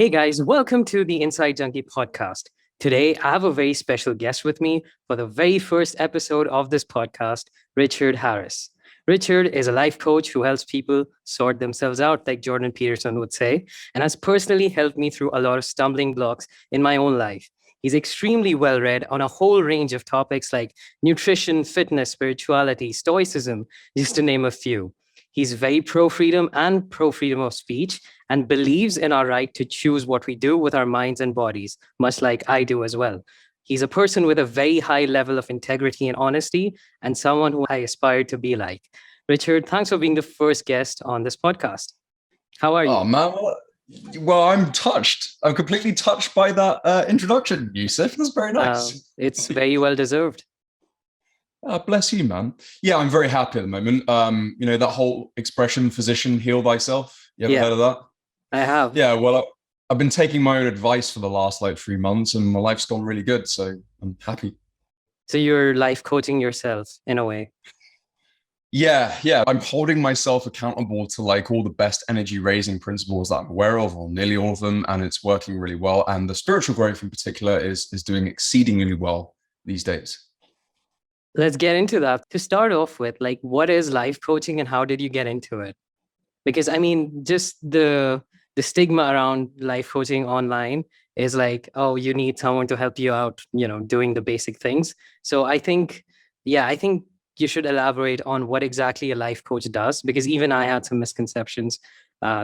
Hey guys, welcome to the InsightJunky podcast. Today, I have a very special guest with me for the very first episode of this podcast, Richard Harris. Richard is a life coach who helps people sort themselves out, like Jordan Peterson would say, and has personally helped me through a lot of stumbling blocks in my own life. He's extremely well read on a whole range of topics like nutrition, fitness, spirituality, stoicism, just to name a few. He's very pro freedom and pro freedom of speech and believes in our right to choose what we do with our minds and bodies, much like I do as well. He's a person with a very high level of integrity and honesty, and someone who I aspire to be like. Richard, thanks for being the first guest on this podcast. How are you? Oh man, well, I'm touched. I'm completely touched by that introduction, Yusuf. That's very nice. It's very well deserved. Bless you, man. Yeah, I'm very happy at the moment. That whole expression, physician, heal thyself. You ever heard of that? I have. Yeah, well, I've been taking my own advice for the last 3 months and my life's gone really good. So I'm happy. So you're life coaching yourself in a way. Yeah. I'm holding myself accountable to all the best energy raising principles that I'm aware of, or nearly all of them, and it's working really well. And the spiritual growth in particular is doing exceedingly well these days. Let's get into that. To start off with, what is life coaching and how did you get into it? Because just the stigma around life coaching online is oh, you need someone to help you out, doing the basic things. So I think you should elaborate on what exactly a life coach does, because even I had some misconceptions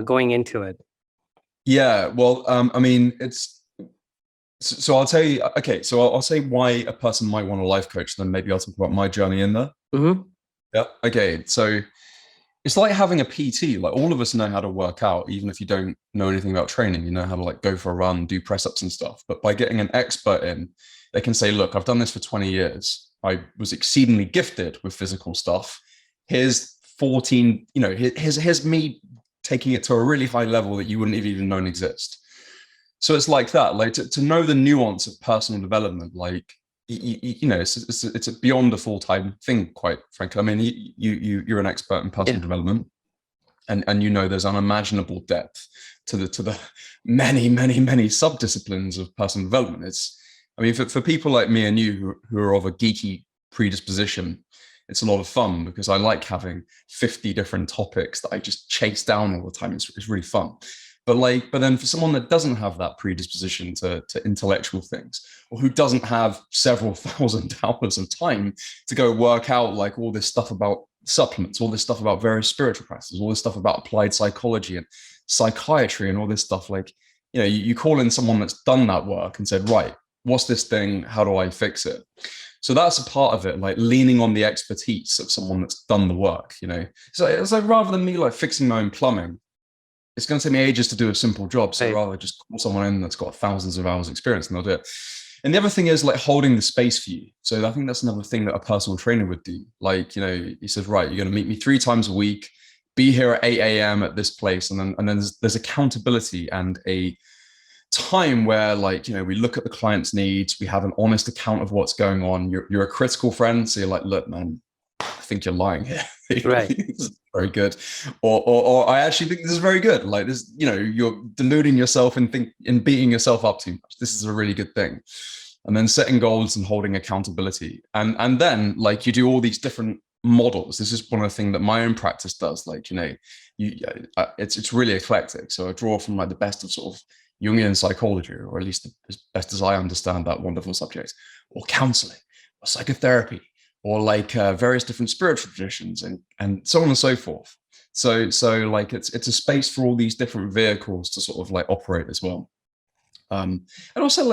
going into it. Yeah, well, So I'll tell you, okay, so I'll say why a person might want a life coach, then maybe I'll talk about my journey in there. Mm-hmm. Yeah, okay, so it's like having a PT. All of us know how to work out, even if you don't know anything about training. You know how to go for a run, do press-ups and stuff. But by getting an expert in, they can say, look, I've done this for 20 years. I was exceedingly gifted with physical stuff. Here's 14, here's me taking it to a really high level that you wouldn't have even known exist. So it's like that, to know the nuance of personal development, it's beyond a full-time thing, quite frankly. I mean, you're an expert in personal development, and there's unimaginable depth to the many sub-disciplines of personal development. For people like me and you who are of a geeky predisposition, it's a lot of fun because I like having 50 different topics that I just chase down all the time. It's really fun. But then for someone that doesn't have that predisposition to intellectual things, or who doesn't have several thousand hours of time to go work out all this stuff about supplements, all this stuff about various spiritual practices, all this stuff about applied psychology and psychiatry and all this stuff, you call in someone that's done that work and said, right, what's this thing? How do I fix it? So that's a part of it, leaning on the expertise of someone that's done the work, So rather than me fixing my own plumbing, it's going to take me ages to do a simple job. So rather just call someone in that's got thousands of hours experience and they'll do it. And the other thing is holding the space for you. So I think that's another thing that a personal trainer would do. He says, right, you're going to meet me 3 times a week, be here at 8 a.m. at this place. And then there's accountability and a time where we look at the client's needs. We have an honest account of what's going on. You're a critical friend. So you're look, man, I think you're lying here. Right. This is very good. Or I actually think this is very good. This, you're deluding yourself and beating yourself up too much. This is a really good thing. And then setting goals and holding accountability. And then you do all these different models. This is one of the things that my own practice does. It's really eclectic. So I draw from the best of sort of Jungian psychology, or at least as best as I understand that wonderful subject, or counseling, or psychotherapy, or various different spiritual traditions and so on and so forth. So it's a space for all these different vehicles to sort of operate as well. And also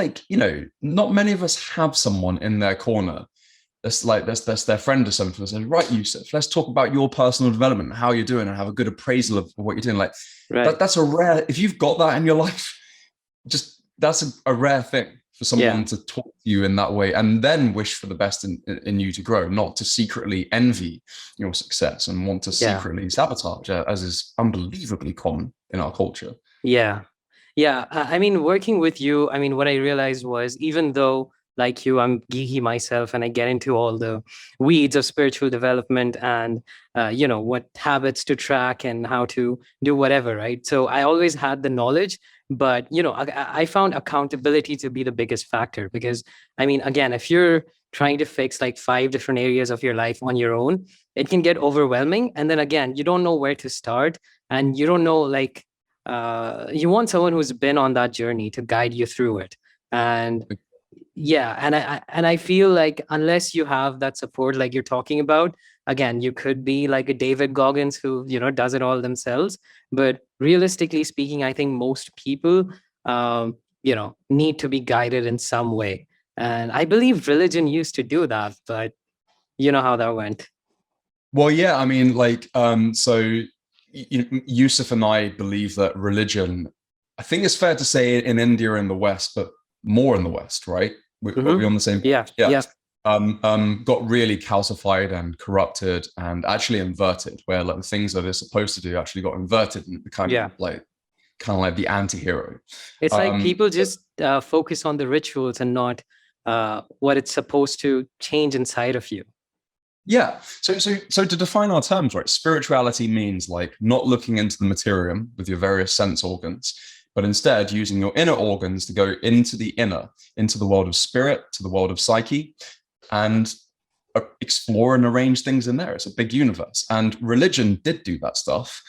not many of us have someone in their corner that's their friend or something that says, right, Yusuf, let's talk about your personal development, how you're doing, and have a good appraisal of what you're doing. Right. That's a rare, if you've got that in your life, that's a rare thing for someone to talk to you in that way and then wish for the best in you to grow, not to secretly envy your success and want to secretly sabotage, as is unbelievably common in our culture. Yeah. Working with you, what I realized was, even though like you, I'm geeky myself and I get into all the weeds of spiritual development and, what habits to track and how to do whatever, right? So I always had the knowledge, But, I found accountability to be the biggest factor because, I mean, again, if you're trying to fix like 5 different areas of your life on your own, it can get overwhelming. And then again, you don't know where to start, and you don't know, like, you want someone who's been on that journey to guide you through it. And yeah, and I feel like unless you have that support like you're talking about, again, you could be like a David Goggins who, does it all themselves. But realistically speaking, I think most people, need to be guided in some way. And I believe religion used to do that, but you know how that went. Well, yeah, I mean, like, so Yusuf and I believe that religion, I think it's fair to say in India and the West, but more in the West, right? Are we on the same? Yeah. Yeah. Got really calcified and corrupted and actually inverted, where like the things that they're supposed to do actually got inverted and became kind of like the anti-hero. It's like people just focus on the rituals and not what it's supposed to change inside of you. Yeah. So to define our terms, right? Spirituality means like not looking into the materium with your various sense organs, but instead using your inner organs to go into the inner, into the world of spirit, to the world of psyche, and explore and arrange things in there. It's a big universe. And religion did do that stuff,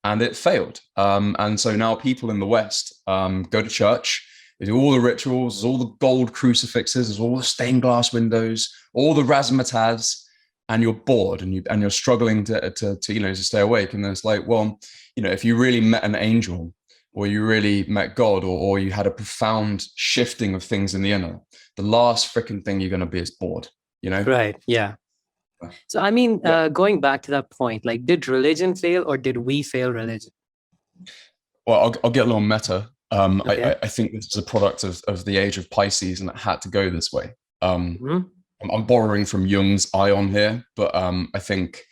and it failed. And so now people in the West go to church, they do all the rituals, there's all the gold crucifixes, there's all the stained glass windows, all the razzmatazz, and you're bored and you're struggling to stay awake. And then it's like, well, if you really met an angel, or you really met God, or you had a profound shifting of things in the inner, the last freaking thing you're going to be is bored, Right. Yeah. So, I mean, going back to that point, like, did religion fail or did we fail religion? Well, I'll get a little meta. Okay. I think this is a product of the age of Pisces, and it had to go this way. I'm borrowing from Jung's Ion here, but I think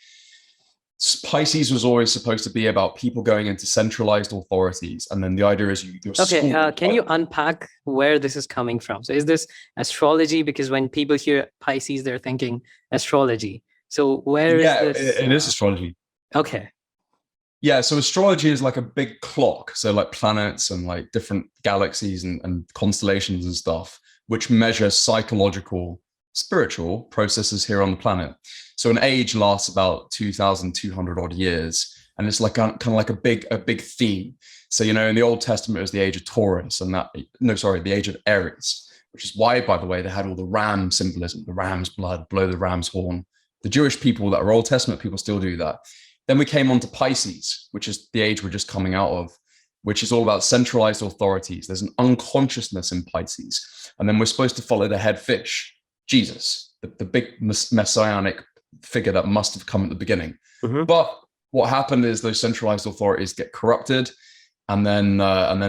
Pisces was always supposed to be about people going into centralized authorities, and then the idea is you're okay. Can you unpack where this is coming from? So is this astrology? Because when people hear Pisces, they're thinking astrology. So where is this? It is astrology. Okay. Yeah, so astrology is like a big clock, so like planets and like different galaxies and constellations and stuff, which measure psychological, spiritual processes here on the planet. So an age lasts about 2,200 odd years, and it's like kind of like a big theme. So in the Old Testament it was the age of Taurus, and the age of Aries, which is why, by the way, they had all the ram symbolism, the ram's blood, blow the ram's horn. The Jewish people that are Old Testament people still do that. Then we came on to Pisces, which is the age we're just coming out of, which is all about centralized authorities. There's an unconsciousness in Pisces, and then we're supposed to follow the head fish, Jesus, the big messianic figure that must have come at the beginning. But what happened is those centralized authorities get corrupted, and then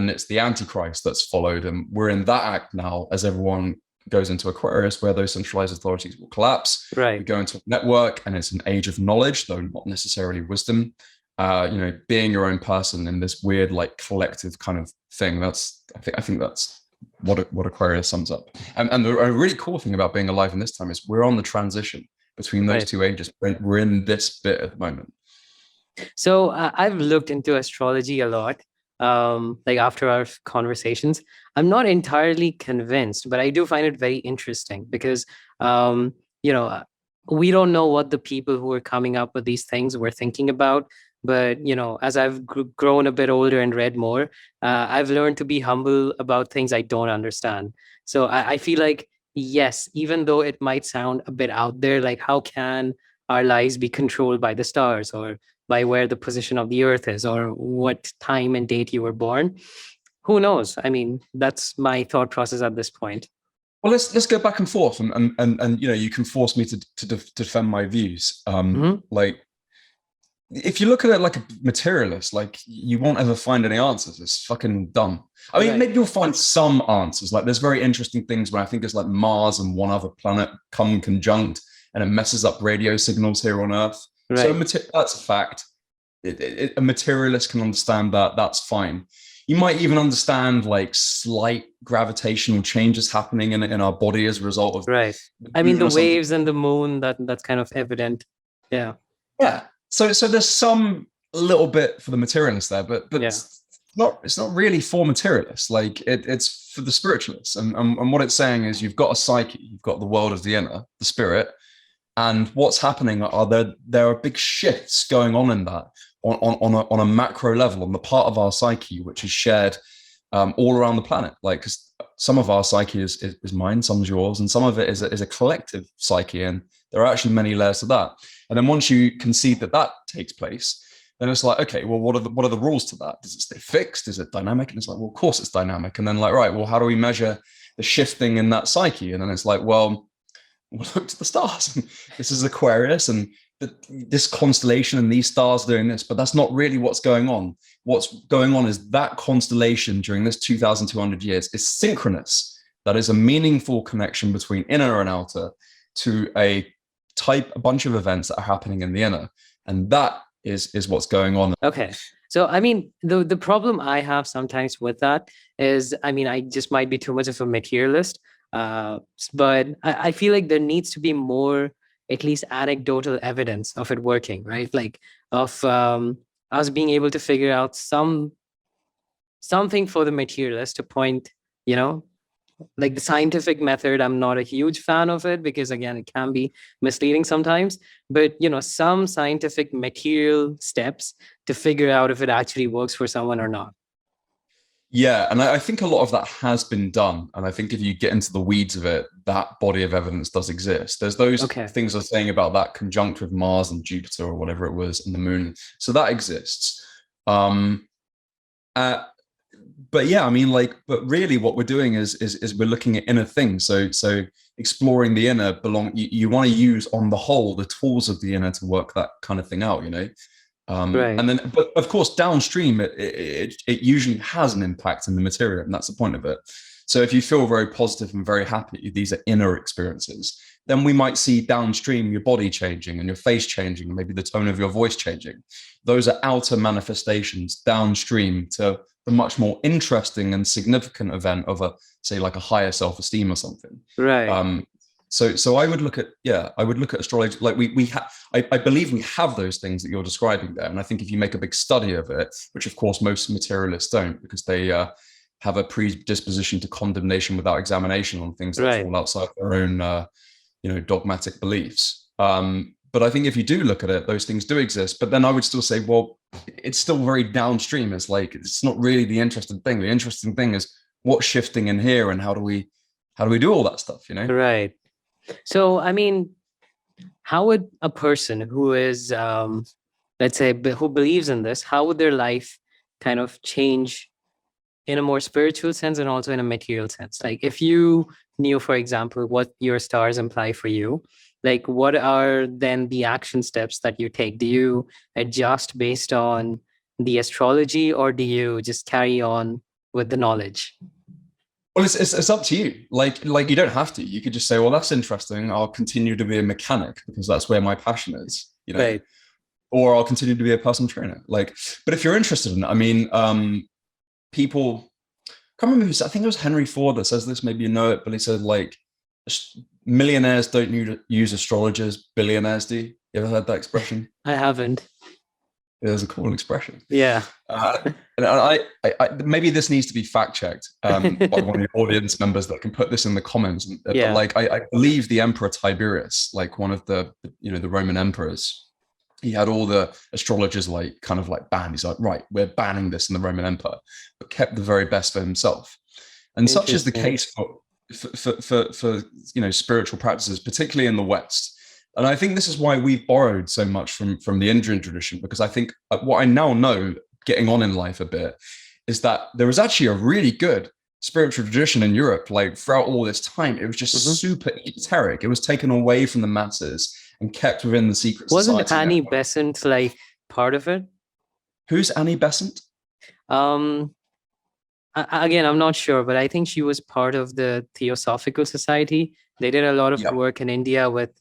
it's the Antichrist that's followed, and we're in that act now as everyone goes into Aquarius, where those centralized authorities will collapse. Right. We go into a network, and it's an age of knowledge, though not necessarily wisdom. Being your own person in this weird, like, collective kind of thing. I think that's what Aquarius sums up. And the really cool thing about being alive in this time is we're on the transition between those two ages. We're in this bit at the moment. So I've looked into astrology a lot. Like after our conversations, I'm not entirely convinced, but I do find it very interesting because, we don't know what the people who are coming up with these things were thinking about. But, as I've grown a bit older and read more, I've learned to be humble about things I don't understand. So I feel like, yes, even though it might sound a bit out there, like how can our lives be controlled by the stars or by where the position of the earth is or what time and date you were born? Who knows? I mean, that's my thought process at this point. Well, let's go back and forth, and you can force me to defend my views. Like, if you look at it like a materialist, like, you won't ever find any answers. It's fucking dumb. I mean, maybe you'll find some answers. Like, there's very interesting things when I think it's like Mars and one other planet come conjunct, and it messes up radio signals here on Earth. Right. So that's a fact. A materialist can understand that. That's fine. You might even understand like slight gravitational changes happening in our body as a result of I mean, the waves and the moon, that's kind of evident. Yeah. So there's some little bit for the materialist there, but it's not really for materialists. Like it's for the spiritualists. And what it's saying is you've got a psyche, you've got the world of the inner, the spirit, and what's happening are there are big shifts going on in that on a macro level, on the part of our psyche which is shared all around the planet. Like, 'cause some of our psyche is mine, some's yours, and some of it is a collective psyche, and there are actually many layers to that. And then once you concede that takes place, then it's like, okay, well, what are the rules to that? Does it stay fixed? Is it dynamic? And it's like, well, of course it's dynamic. And then like, right, well, how do we measure the shifting in that psyche? And then it's like, well, we'll look to the stars. This is Aquarius, and this constellation and these stars doing this, but that's not really what's going on. What's going on is that constellation during this 2,200 years is synchronous. That is a meaningful connection between inner and outer to a bunch of events that are happening in the inner. And that is what's going on. Okay. So, I mean, the problem I have sometimes with that is, I mean, I just might be too much of a materialist, but I feel like there needs to be more, at least anecdotal evidence of it working, right? Like of us being able to figure out something for the materialist to point, you know, like the scientific method. I'm not a huge fan of it because, again, it can be misleading sometimes, but, you know, some scientific material steps to figure out if it actually works for someone or not. Yeah, and I think a lot of that has been done. And I think if you get into the weeds of it, that body of evidence does exist. There's those things I was saying about that conjunct with Mars and Jupiter or whatever it was, and the moon. So that exists. But yeah, I mean, like, but really what we're doing is we're looking at inner things. So exploring the inner you want to use on the whole the tools of the inner to work that kind of thing out, you know. Right. And then, but of course, downstream, it usually has an impact in the material, and that's the point of it. So if you feel very positive and very happy, these are inner experiences, then we might see downstream your body changing and your face changing, maybe the tone of your voice changing. Those are outer manifestations downstream to the much more interesting and significant event of say like a higher self-esteem or something. Right. So I would look at astrology like I believe we have those things that you're describing there, and I think if you make a big study of it, which of course most materialists don't, because they have a predisposition to condemnation without examination on things that fall outside their own dogmatic beliefs. But I think if you do look at it, those things do exist. But then I would still say, well, it's still very downstream. It's like it's not really the interesting thing. The interesting thing is what's shifting in here, and how do we do all that stuff, you know? Right. So, I mean, how would a person who is, let's say, who believes in this, how would their life kind of change in a more spiritual sense and also in a material sense? Like if you knew, for example, what your stars imply for you, like what are then the action steps that you take? Do you adjust based on the astrology, or do you just carry on with the knowledge? Well, it's up to you. Like you don't have to. You could just say, well, that's interesting. I'll continue to be a mechanic because that's where my passion is, you know, right. Or I'll continue to be a personal trainer. Like, but if you're interested in it, I mean, people, I can't remember who, I think it was Henry Ford that says this, maybe you know it, but he said like, millionaires don't use astrologers, billionaires do. You ever heard that expression? I haven't. It was a cool expression. Yeah. And I maybe this needs to be fact checked by one of the audience members that can put this in the comments. Yeah. But like I believe the Emperor Tiberius, like one of the the Roman emperors, he had all the astrologers like kind of like banned. He's like, right, we're banning this in the Roman Empire, but kept the very best for himself. And such is the case for spiritual practices, particularly in the West. And I think this is why we've borrowed so much from the Indian tradition, because I think what I now know, getting on in life a bit, is that there was actually a really good spiritual tradition in Europe, like throughout all this time. It was just super esoteric. It was taken away from the masses and kept within the secret society. Wasn't Annie Besant like part of it? Who's Annie Besant? Again, I'm not sure, but I think she was part of the Theosophical Society. They did a lot of work in India with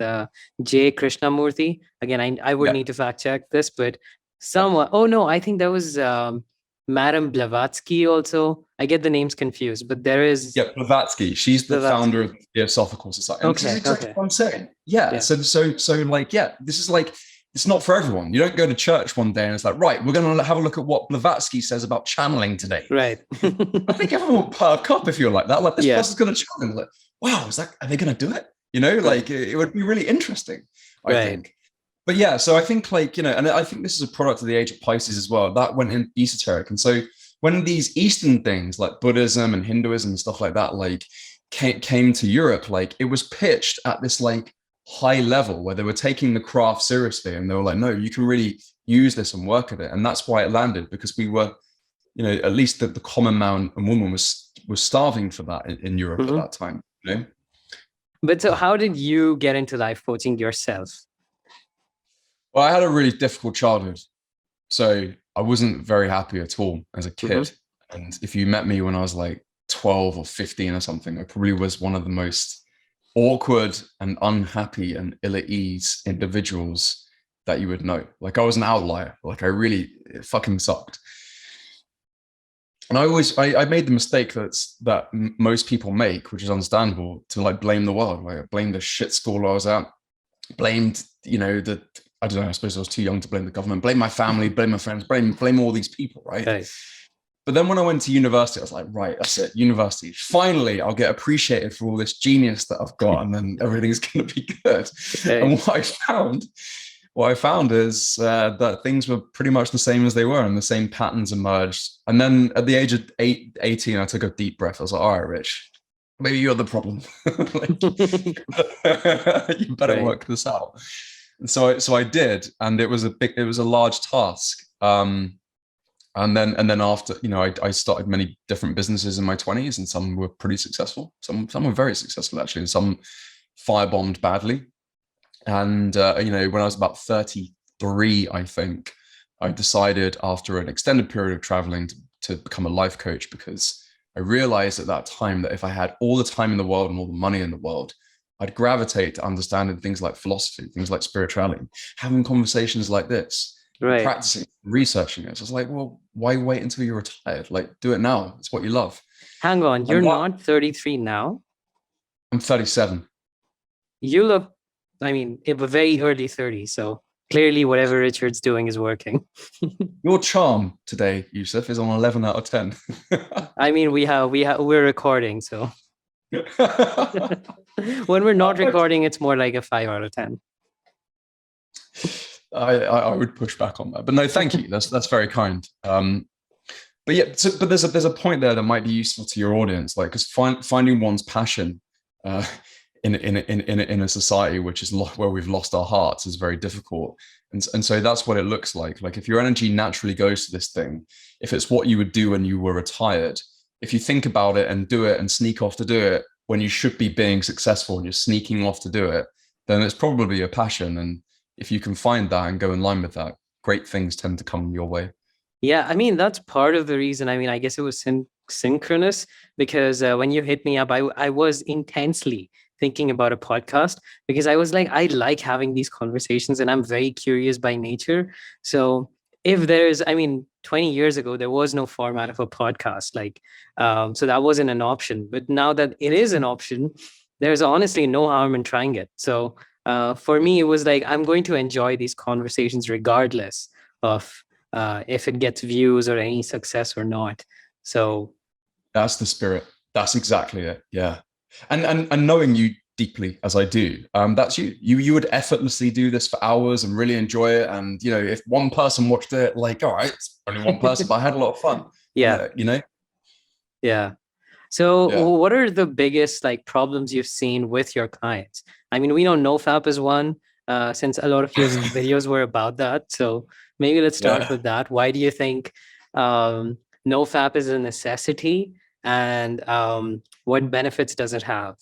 J. Krishnamurti. Again, I would need to fact check this, but somewhat. Oh no, I think that was Madame Blavatsky also. I get the names confused, but there is. Yeah, Blavatsky. She's the founder of the Theosophical Society. And this is exactly what I'm saying. Yeah. So like, this is like, it's not for everyone. You don't go to church one day and it's like, right, we're going to have a look at what Blavatsky says about channeling today. Right. I think everyone will perk up if you're like that. Like, this Yeah. person's going to channel. Like, wow, are they going to do it? You know, like it would be really interesting, I think. But yeah, so I think like, and I think this is a product of the age of Pisces as well. That went in esoteric. And so when these Eastern things like Buddhism and Hinduism and stuff like that, like came to Europe, like it was pitched at this like high level where they were taking the craft seriously, and they were like, no, you can really use this and work at it. And that's why it landed, because we were, at least the common man and woman was starving for that in Europe at that time. But so how did you get into life coaching yourself? Well, I had a really difficult childhood, so I wasn't very happy at all as a kid. And if you met me when I was like 12 or 15 or something, I probably was one of the most awkward and unhappy and ill at ease individuals that you would know. Like, I was an outlier. Like, it fucking sucked. And I made the mistake that most people make, which is understandable, to like blame the world. Like, I blamed the shit school I was at, blamed, I don't know, I suppose I was too young to blame the government, blame my family, blame my friends, blame all these people, right? Okay. But then when I went to university, I was like, right, that's it, university. Finally, I'll get appreciated for all this genius that I've got, and then everything's going to be good. Okay. And what I found is that things were pretty much the same as they were, and the same patterns emerged. And then at the age of 18, I took a deep breath. I was like, all right, Rich, maybe you're the problem. You better work this out. And so I did, and it was a large task. And then after, I started many different businesses in my 20s, and some were pretty successful. Some were very successful, actually, and some firebombed badly. And, when I was about 33, I think, I decided after an extended period of traveling to become a life coach, because I realized at that time that if I had all the time in the world and all the money in the world, I'd gravitate to understanding things like philosophy, things like spirituality, having conversations like this, practicing, researching it. So I was like, well, why wait until you're retired? Like, do it now. It's what you love. Hang on, you're not 33 now? I'm 37. You look, in a very early 30s, so clearly whatever Richard's doing is working. Your charm today, Yusuf, is on 11 out of 10. We're recording, so. When we're not recording, it's more like a 5 out of 10. I would push back on that, but no, thank you. That's very kind. But yeah, but there's a point there that might be useful to your audience, like, because finding one's passion in a society which is where we've lost our hearts is very difficult. And so that's what it looks like. Like, if your energy naturally goes to this thing, if it's what you would do when you were retired, if you think about it and do it and sneak off to do it when you should be being successful and you're sneaking off to do it, then it's probably your passion. And if you can find that and go in line with that, great things tend to come your way. Yeah, that's part of the reason. I guess it was synchronous, because when you hit me up, I was intensely thinking about a podcast, because I was like, I like having these conversations, and I'm very curious by nature. So if there's, 20 years ago, there was no format of a podcast, so that wasn't an option. But now that it is an option, there's honestly no harm in trying it. So for me, it was like, I'm going to enjoy these conversations regardless of if it gets views or any success or not. So that's the spirit. That's exactly it. Yeah. And knowing you deeply as I do, that's you. You would effortlessly do this for hours and really enjoy it. And if one person watched it, like, all right, it's only one person, but I had a lot of fun. Yeah. Yeah. So what are the biggest problems you've seen with your clients? We know Nofap is one, since a lot of your videos were about that. So maybe let's start with that. Why do you think Nofap is a necessity, and what benefits does it have?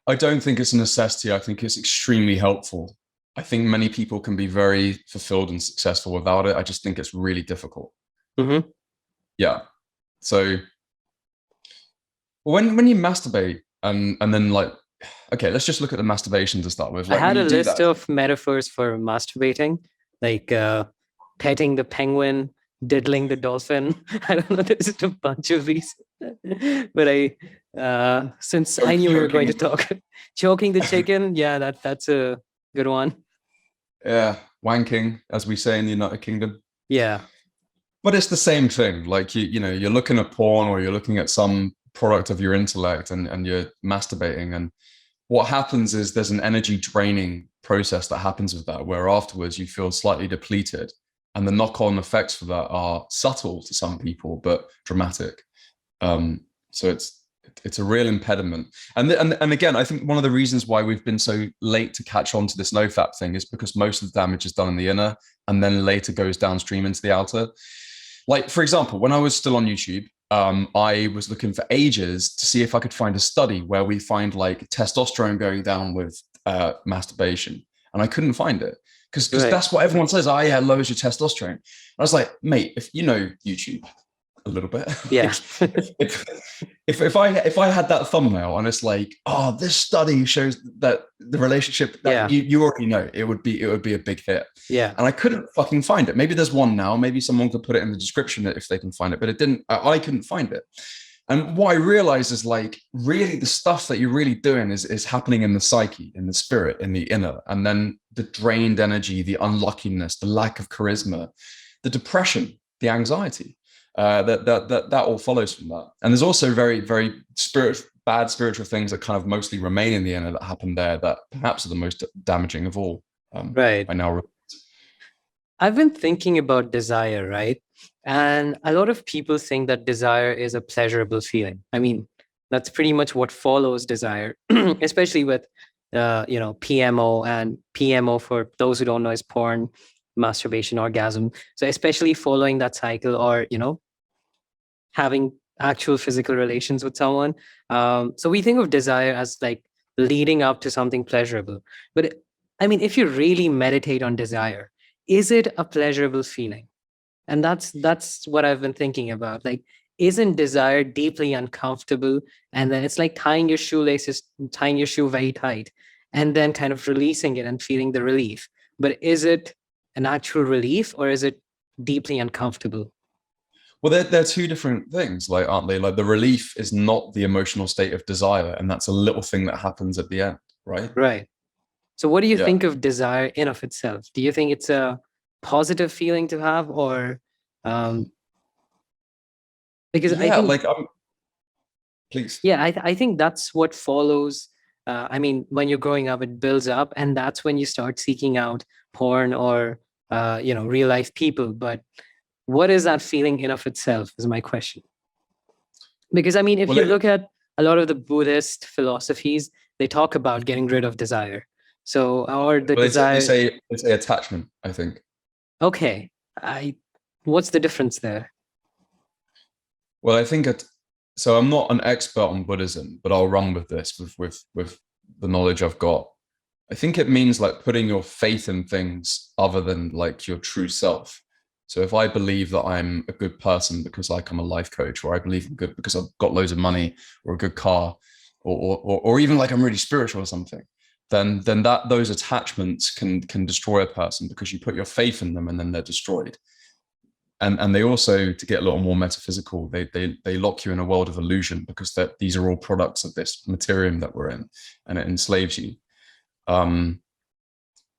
I don't think it's a necessity. I think it's extremely helpful. I think many people can be very fulfilled and successful without it. I just think it's really difficult. Mm-hmm. Yeah. So when you masturbate and then okay, let's just look at the masturbation to start with. I had a list of metaphors for masturbating, like petting the penguin, diddling the dolphin. I don't know, there's a bunch of these. But since I knew we were going to talk, choking the chicken, yeah, that's a good one. Yeah, wanking, as we say in the United Kingdom. Yeah. But it's the same thing. Like you're looking at porn or you're looking at some product of your intellect and you're masturbating. And what happens is there's an energy draining process that happens with that, where afterwards you feel slightly depleted. And the knock-on effects for that are subtle to some people, but dramatic. So it's a real impediment. And again, I think one of the reasons why we've been so late to catch on to this nofap thing is because most of the damage is done in the inner and then later goes downstream into the outer. Like, for example, when I was still on YouTube, I was looking for ages to see if I could find a study where we find like testosterone going down with masturbation. And I couldn't find it because that's what everyone says. Oh, yeah, it lowers your testosterone. And I was like, mate, if you know YouTube a little bit, yeah. if I had that thumbnail and it's like, oh, this study shows that the relationship that you already know, it would be a big hit. Yeah. And I couldn't fucking find it. Maybe there's one now. Maybe someone could put it in the description if they can find it, but it didn't. I couldn't find it. And what I realized is like, really the stuff that you're really doing is happening in the psyche, in the spirit, in the inner. And then the drained energy, the unluckiness, the lack of charisma, the depression, the anxiety, that all follows from that. And there's also very, very bad spiritual things that kind of mostly remain in the inner that happen there that perhaps are the most damaging of all. Right. I now. I've been thinking about desire, right? And a lot of people think that desire is a pleasurable feeling. I mean, that's pretty much what follows desire, especially with, PMO, and PMO, for those who don't know, is porn, masturbation, orgasm. So especially following that cycle, or, having actual physical relations with someone. So we think of desire as like leading up to something pleasurable. But I mean, if you really meditate on desire, is it a pleasurable feeling? And that's what I've been thinking about. Like, isn't desire deeply uncomfortable? And then it's like tying your shoe very tight, and then kind of releasing it and feeling the relief. But is it an actual relief, or is it deeply uncomfortable? Well, they're two different things, like, aren't they? Like, the relief is not the emotional state of desire, and that's a little thing that happens at the end, right? Right. So what do you think of desire in of itself? Do you think it's a positive feeling to have, or because I think, please. Yeah, I think that's what follows. I mean, when you're growing up, it builds up, and that's when you start seeking out porn or real life people. But what is that feeling in of itself is my question. Because I mean, if you look at a lot of the Buddhist philosophies, they talk about getting rid of desire. So, or the desire. They say attachment, I think. Okay, what's the difference there? Well, I think so. I'm not an expert on Buddhism, but I'll run with this with the knowledge I've got. I think it means like putting your faith in things other than like your true self. So if I believe that I'm a good person because like I'm a life coach, or I believe I'm good because I've got loads of money or a good car, or even like I'm really spiritual or something, then those attachments can destroy a person because you put your faith in them and then they're destroyed. And they also, to get a little more metaphysical, they lock you in a world of illusion because these are all products of this materium that we're in, and it enslaves you.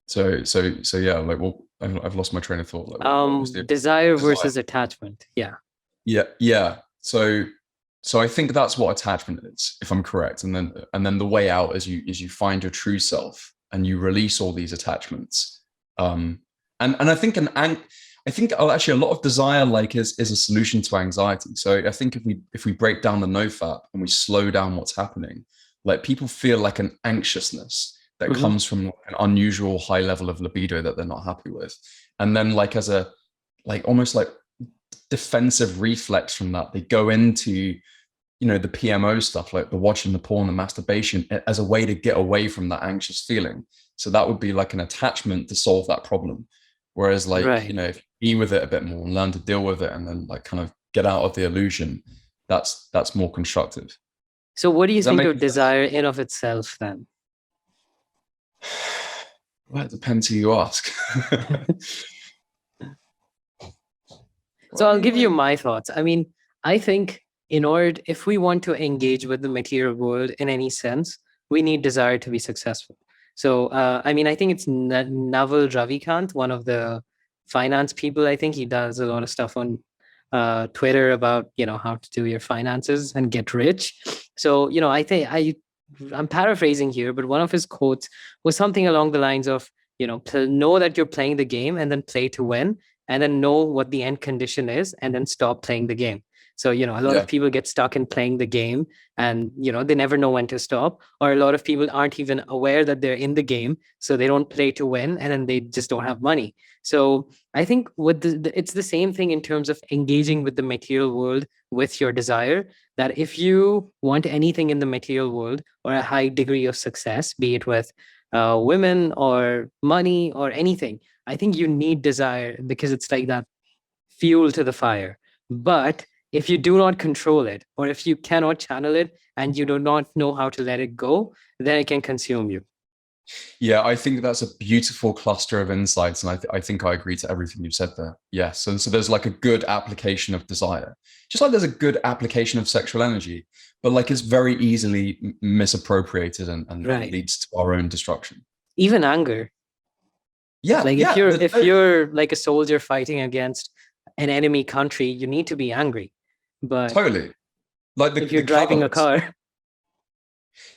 So yeah, like, well, I've lost my train of thought. Like, desire versus attachment. Yeah. So I think that's what attachment is, if I'm correct. And then the way out is you find your true self and you release all these attachments. And I think actually a lot of desire like is a solution to anxiety. So I think if we break down the nofap and we slow down what's happening, like, people feel like an anxiousness that comes from an unusual high level of libido that they're not happy with. And then like as a, like, almost like defensive reflex from that, they go into, the PMO stuff, like the watching the porn, the masturbation, as a way to get away from that anxious feeling. So that would be like an attachment to solve that problem. Whereas like, if you be with it a bit more and learn to deal with it and then like kind of get out of the illusion, that's more constructive. So what do you think of desire in of itself then? Well, it depends who you ask. So I'll give you my thoughts. I mean, I think if we want to engage with the material world in any sense, we need desire to be successful. So, I mean, I think it's Naval Ravikant, one of the finance people. I think he does a lot of stuff on Twitter about, how to do your finances and get rich. So, I think I'm paraphrasing here, but one of his quotes was something along the lines of, know that you're playing the game and then play to win, and then know what the end condition is and then stop playing the game. So, a lot of people get stuck in playing the game and, they never know when to stop. Or a lot of people aren't even aware that they're in the game. So they don't play to win and then they just don't have money. So I think with it's the same thing in terms of engaging with the material world with your desire, that if you want anything in the material world or a high degree of success, be it with women or money or anything, I think you need desire because it's like that fuel to the fire. But if you do not control it, or if you cannot channel it and you do not know how to let it go, then it can consume you. Yeah, I think that's a beautiful cluster of insights, and I think I agree to everything you've said there. Yes, and so there's like a good application of desire, just like there's a good application of sexual energy, but like it's very easily misappropriated and Right. leads to our own destruction. Even anger. Yeah, Like yeah. if you're like a soldier fighting against an enemy country, you need to be angry. But totally, like if you're driving a car.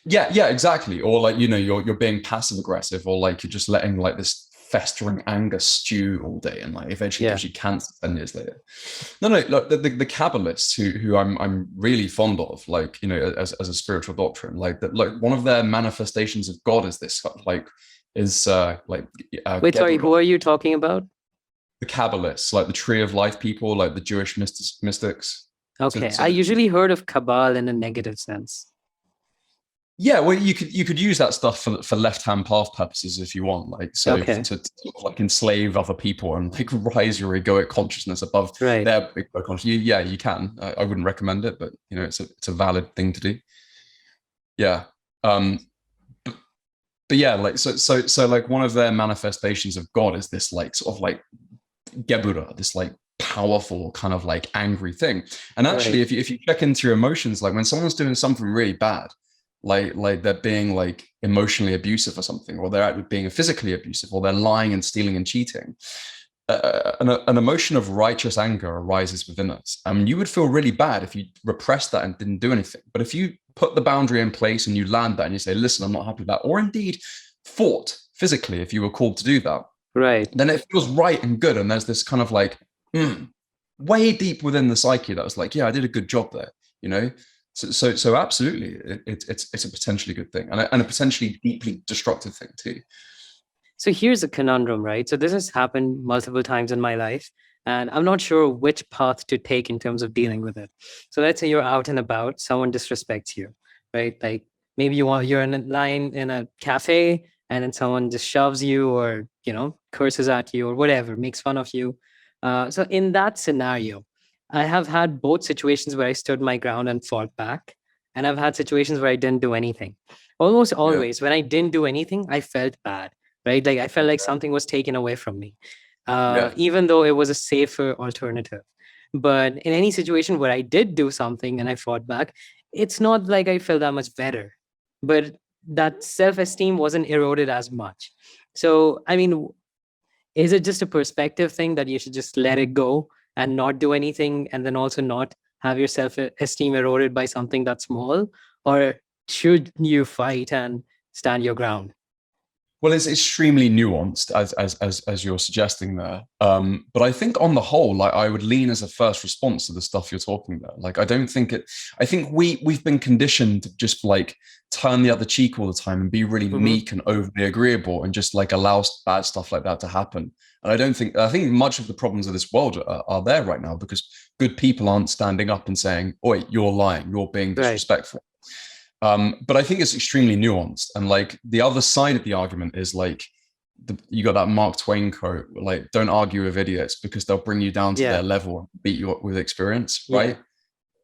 Yeah, exactly. Or like, you're being passive aggressive, or like you're just letting like this festering anger stew all day, and like eventually gives you cancer 10 years later. No, like the Kabbalists who I'm really fond of, like, as a spiritual doctrine, like that, like one of their manifestations of God is this, like, is wait, sorry, who are you talking about? The Kabbalists, like the Tree of Life people, like the Jewish mystics. Okay, I usually heard of Kabbalah in a negative sense. Yeah, well, you could use that stuff for left-hand path purposes if you want, like, so to like enslave other people and like rise your egoic consciousness above their egoic consciousness. Yeah, you can. I wouldn't recommend it, but it's a valid thing to do. Yeah, but yeah, like so like one of their manifestations of God is this like sort of like Gebura, this like powerful kind of like angry thing. And actually, if you check into your emotions, like when someone's doing something really bad, like they're being like emotionally abusive or something, or they're actually being physically abusive, or they're lying and stealing and cheating, an emotion of righteous anger arises within us. You would feel really bad if you repressed that and didn't do anything. But if you put the boundary in place and you land that and you say, listen, I'm not happy with that, or indeed fought physically if you were called to do that, then it feels right and good. And there's this kind of like way deep within the psyche that was like, yeah, I did a good job there, So absolutely, it's a potentially good thing, and a potentially deeply destructive thing too. So here's a conundrum, right? So this has happened multiple times in my life, and I'm not sure which path to take in terms of dealing with it. So let's say you're out and about, someone disrespects you, right? Like maybe you're in a line in a cafe, and then someone just shoves you, or curses at you, or whatever, makes fun of you. So in that scenario, I have had both situations where I stood my ground and fought back, and I've had situations where I didn't do anything. Almost always, when I didn't do anything, I felt bad, right? Like I felt like something was taken away from me, even though it was a safer alternative. But in any situation where I did do something and I fought back, it's not like I felt that much better, but that self-esteem wasn't eroded as much. So, I mean, is it just a perspective thing that you should just let it go and not do anything, and then also not have your self-esteem eroded by something that's small? Or should you fight and stand your ground? Well, it's extremely nuanced, as you're suggesting there. But I think on the whole, like I would lean as a first response to the stuff you're talking about. Like I don't think it. I think we've been conditioned to just like turn the other cheek all the time and be really meek and overly agreeable and just like allow bad stuff like that to happen. And I think much of the problems of this world are there right now because good people aren't standing up and saying, "Oi, you're lying. You're being disrespectful." But I think it's extremely nuanced. And like the other side of the argument is like, you got that Mark Twain quote, like, don't argue with idiots because they'll bring you down to their level and beat you up with experience. Right.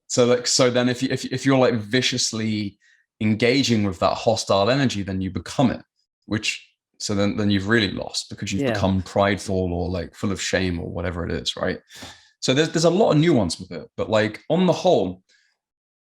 So then if you're like viciously engaging with that hostile energy, then you become it, so then you've really lost because you've become prideful or like full of shame or whatever it is. Right. So there's a lot of nuance with it, but like on the whole,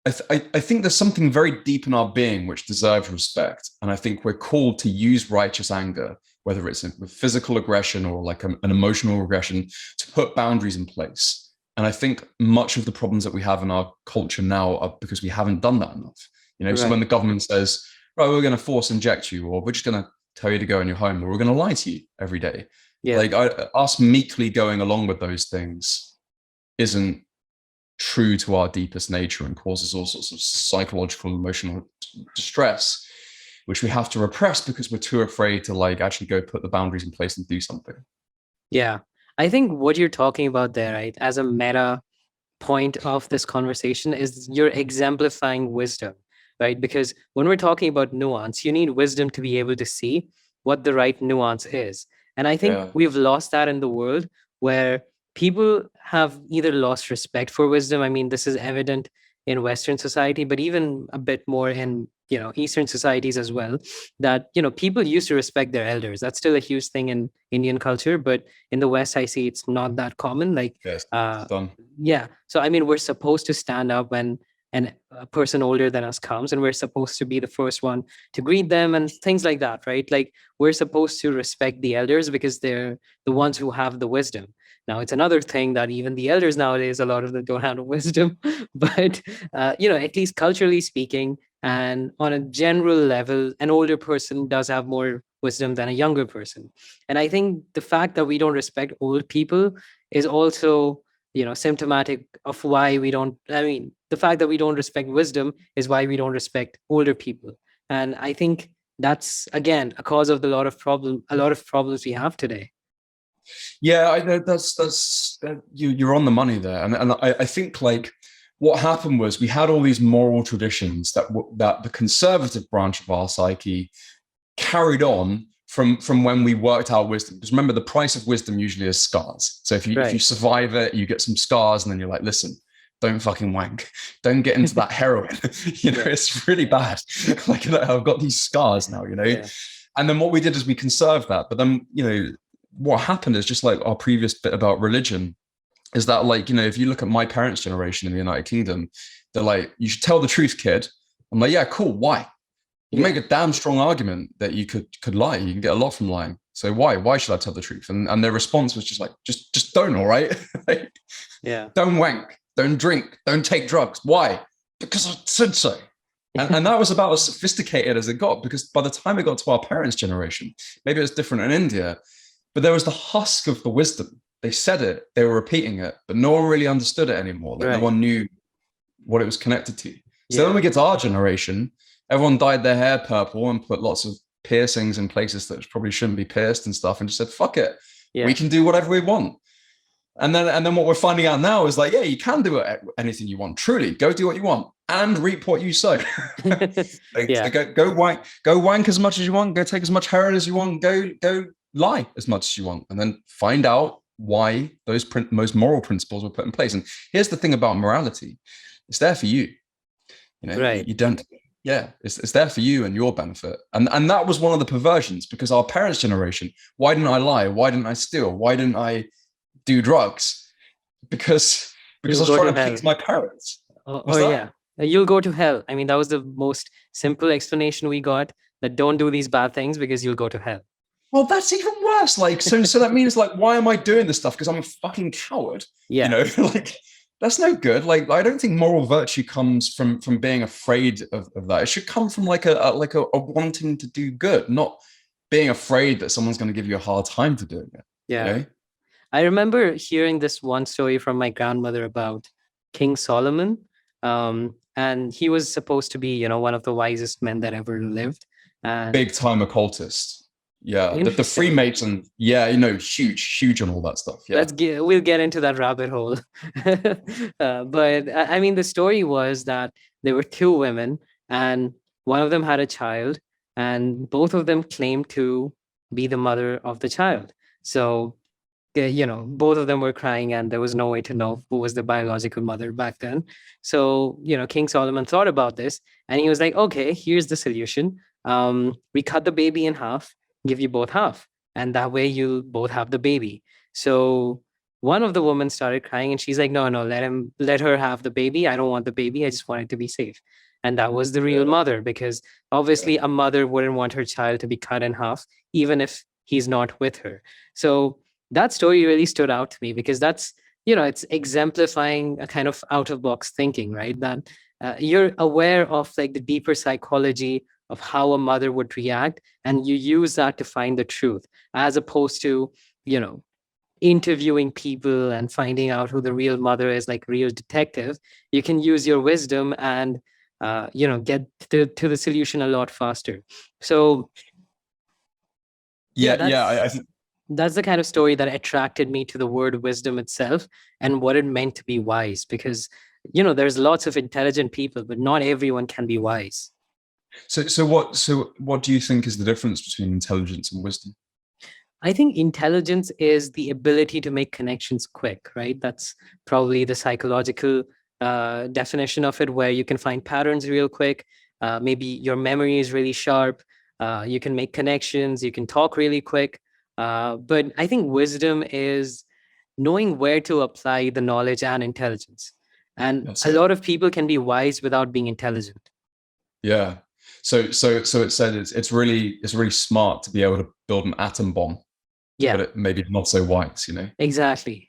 I think there's something very deep in our being which deserves respect. And I think we're called to use righteous anger, whether it's with physical aggression or like an emotional aggression, to put boundaries in place. And I think much of the problems that we have in our culture now are because we haven't done that enough. So when the government says, right, we're going to force inject you, or we're just going to tell you to go in your home, or we're going to lie to you every day. Like us meekly going along with those things isn't true to our deepest nature and causes all sorts of psychological, emotional distress, which we have to repress because we're too afraid to like actually go put the boundaries in place and do something. Yeah. I think what you're talking about there, right, as a meta point of this conversation is you're exemplifying wisdom, right? Because when we're talking about nuance, you need wisdom to be able to see what the right nuance is. And I think we've lost that in the world where people have either lost respect for wisdom. I mean, this is evident in Western society, but even a bit more in Eastern societies as well, that people used to respect their elders. That's still a huge thing in Indian culture, but in the West, I see it's not that common. Like, yeah. So I mean, we're supposed to stand up when a person older than us comes, and we're supposed to be the first one to greet them and things like that, right? Like, we're supposed to respect the elders because they're the ones who have the wisdom. Now, it's another thing that even the elders nowadays, a lot of them don't have the wisdom, but at least culturally speaking, and on a general level, an older person does have more wisdom than a younger person. And I think the fact that we don't respect old people is also symptomatic of why we don't. I mean, the fact that we don't respect wisdom is why we don't respect older people. And I think that's again a cause of a lot of problems we have today. Yeah, you're on the money there, and I think like what happened was we had all these moral traditions that the conservative branch of our psyche carried on from when we worked out wisdom. Because remember, the price of wisdom usually is scars. So if you survive it, you get some scars, and then you're like, listen, don't fucking wank, don't get into that heroin. It's really bad. Like, I've got these scars now. And then what we did is we conserved that. But then what happened is, just like our previous bit about religion, is that like, if you look at my parents' generation in the United Kingdom, they're like, you should tell the truth, kid. I'm like, yeah, cool. Why? You make a damn strong argument that you could lie. You can get a lot from lying. So why should I tell the truth? And their response was just like, just don't, all right? Like, don't wank, don't drink, don't take drugs. Why? Because I said so. And that was about as sophisticated as it got, because by the time it got to our parents' generation, maybe it's different in India, but there was the husk of the wisdom. They said it, they were repeating it, but no one really understood it anymore. Like, no one knew what it was connected to. So then we get to our generation, everyone dyed their hair purple and put lots of piercings in places that probably shouldn't be pierced and stuff, and just said, fuck it. We can do whatever we want. And then what we're finding out now is like, yeah, you can do anything you want. Truly, go do what you want and reap what you sow. Go wank as much as you want. Go take as much heroin as you want. Go lie as much as you want, and then find out why those most moral principles were put in place. And here's the thing about morality: it's there for you. You don't. Yeah, it's there for you and your benefit. And that was one of the perversions, because our parents' generation, why didn't I lie? Why didn't I steal? Why didn't I do drugs? Because I was trying to please my parents. You'll go to hell. I mean, that was the most simple explanation we got, that don't do these bad things because you'll go to hell. Well, that's even worse. Like, so that means, like, why am I doing this stuff? Because I'm a fucking coward. Like, that's no good. Like, I don't think moral virtue comes from being afraid of that. It should come from like a wanting to do good, not being afraid that someone's going to give you a hard time for doing it. I remember hearing this one story from my grandmother about King Solomon. And he was supposed to be, one of the wisest men that ever lived. Big time occultist. Yeah, the Freemason. Yeah, huge on all that stuff. Yeah, we'll get into that rabbit hole. But I mean, the story was that there were two women, and one of them had a child, and both of them claimed to be the mother of the child. So, both of them were crying, and there was no way to know who was the biological mother back then. So, King Solomon thought about this, and he was like, okay, here's the solution. We cut the baby in half, give you both half, and that way you'll both have the baby. So one of the women started crying, and she's like, no, no, let her have the baby. I don't want the baby. I just want it to be safe. And that was the real mother, because obviously a mother wouldn't want her child to be cut in half, even if he's not with her. So that story really stood out to me, because that's, it's exemplifying a kind of out of box thinking, right? That you're aware of like the deeper psychology of how a mother would react, and you use that to find the truth, as opposed to, interviewing people and finding out who the real mother is, like real detective. You can use your wisdom and get to the solution a lot faster. So I think that's the kind of story that attracted me to the word wisdom itself and what it meant to be wise, because there's lots of intelligent people, but not everyone can be wise. So what do you think is the difference between intelligence and wisdom? I think intelligence is the ability to make connections quick, right? That's probably the psychological definition of it, where you can find patterns real quick. Maybe your memory is really sharp. You can make connections. You can talk really quick. But I think wisdom is knowing where to apply the knowledge and intelligence. And a lot of people can be wise without being intelligent. Yeah. So it said it's really smart to be able to build an atom bomb. Yeah. But maybe not so wise, Exactly.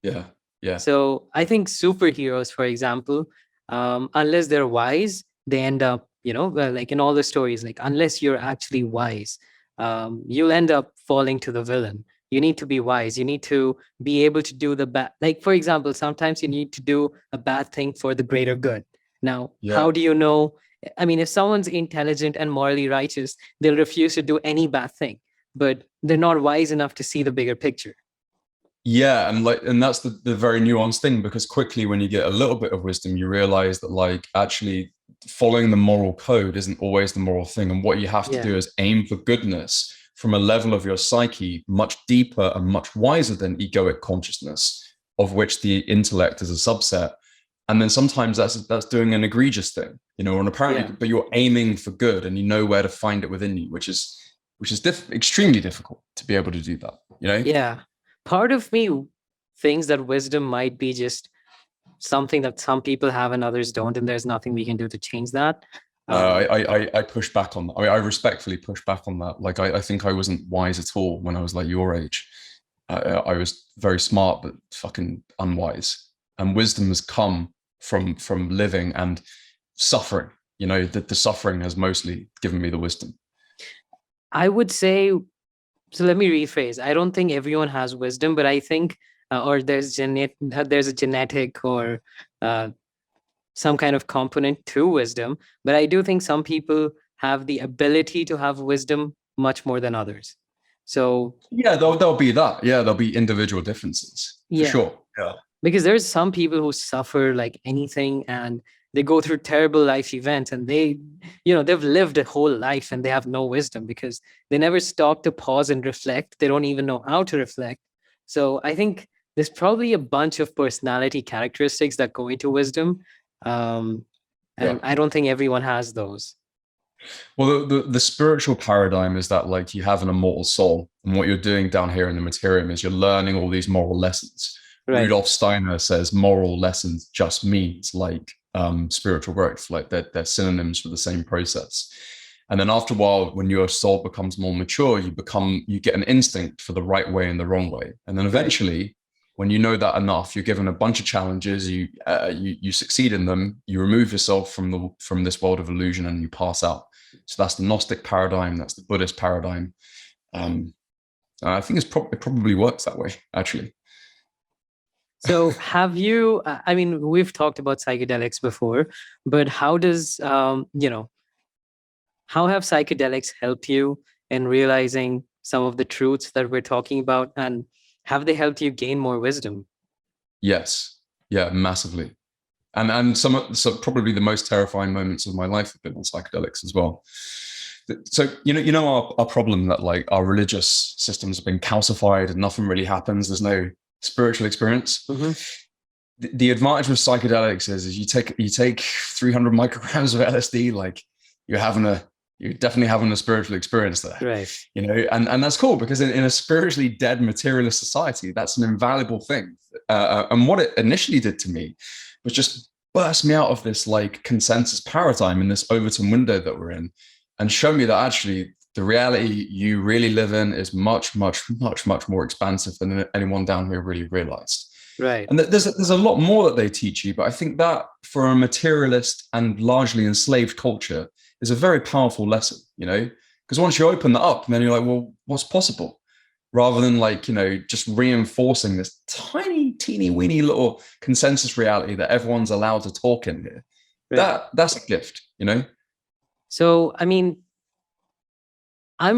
Yeah. Yeah. So I think superheroes, for example, unless they're wise, they end up, like in all the stories, like unless you're actually wise, you'll end up falling to the villain. You need to be wise. You need to be able to do the bad. Like, for example, sometimes you need to do a bad thing for the greater good. Now, how do you know? I mean, if someone's intelligent and morally righteous, they'll refuse to do any bad thing, but they're not wise enough to see the bigger picture. Yeah, and that's the very nuanced thing, because quickly when you get a little bit of wisdom, you realize that like actually following the moral code isn't always the moral thing, and what you have to do is aim for goodness from a level of your psyche much deeper and much wiser than egoic consciousness, of which the intellect is a subset. And then sometimes that's doing an egregious thing, and apparently, but you're aiming for good, and you know where to find it within you, which is extremely difficult to be able to do that. Yeah. Part of me thinks that wisdom might be just something that some people have and others don't, and there's nothing we can do to change that. I push back on that. I respectfully push back on that. Like, I think I wasn't wise at all when I was like your age. I was very smart, but fucking unwise. And wisdom has come from living and suffering. The suffering has mostly given me the wisdom. I would say, so let me rephrase. I don't think everyone has wisdom, but I think, or there's a genetic or some kind of component to wisdom. But I do think some people have the ability to have wisdom much more than others. So yeah, there'll be that. Yeah, there'll be individual differences for sure. Yeah, because there's some people who suffer like anything, and they go through terrible life events, and they've lived a whole life and they have no wisdom because they never stop to pause and reflect. They don't even know how to reflect. So I think there's probably a bunch of personality characteristics that go into wisdom. And I don't think everyone has those. Well, the spiritual paradigm is that like you have an immortal soul, and what you're doing down here in the materium is you're learning all these moral lessons. Right. Rudolf Steiner says moral lessons just means like spiritual growth, like they're synonyms for the same process. And then after a while, when your soul becomes more mature, you get an instinct for the right way and the wrong way. And then eventually, when you know that enough, you're given a bunch of challenges, you succeed in them, you remove yourself from this world of illusion, and you pass out. So that's the Gnostic paradigm, that's the Buddhist paradigm. I think it probably works that way, actually. So have you, I mean, we've talked about psychedelics before, but how does, how have psychedelics helped you in realizing some of the truths that we're talking about, and have they helped you gain more wisdom? Yes. Yeah, massively. And some probably the most terrifying moments of my life have been on psychedelics as well. So, our problem that like our religious systems have been calcified and nothing really happens. There's no spiritual experience. Mm-hmm. The advantage with psychedelics is you take 300 micrograms of LSD, like you're having you're definitely having a spiritual experience there. Right. And that's cool, because in a spiritually dead materialist society, that's an invaluable thing. And what it initially did to me was just burst me out of this like consensus paradigm in this Overton window that we're in, and show me that actually the reality you really live in is much, much, much, much more expansive than anyone down here really realized. Right. And there's a lot more that they teach you, but I think that for a materialist and largely enslaved culture is a very powerful lesson, because once you open that up, then you're like, well, what's possible? Rather than like, just reinforcing this tiny, teeny weeny little consensus reality that everyone's allowed to talk in here. Right. That's a gift, So, I mean, I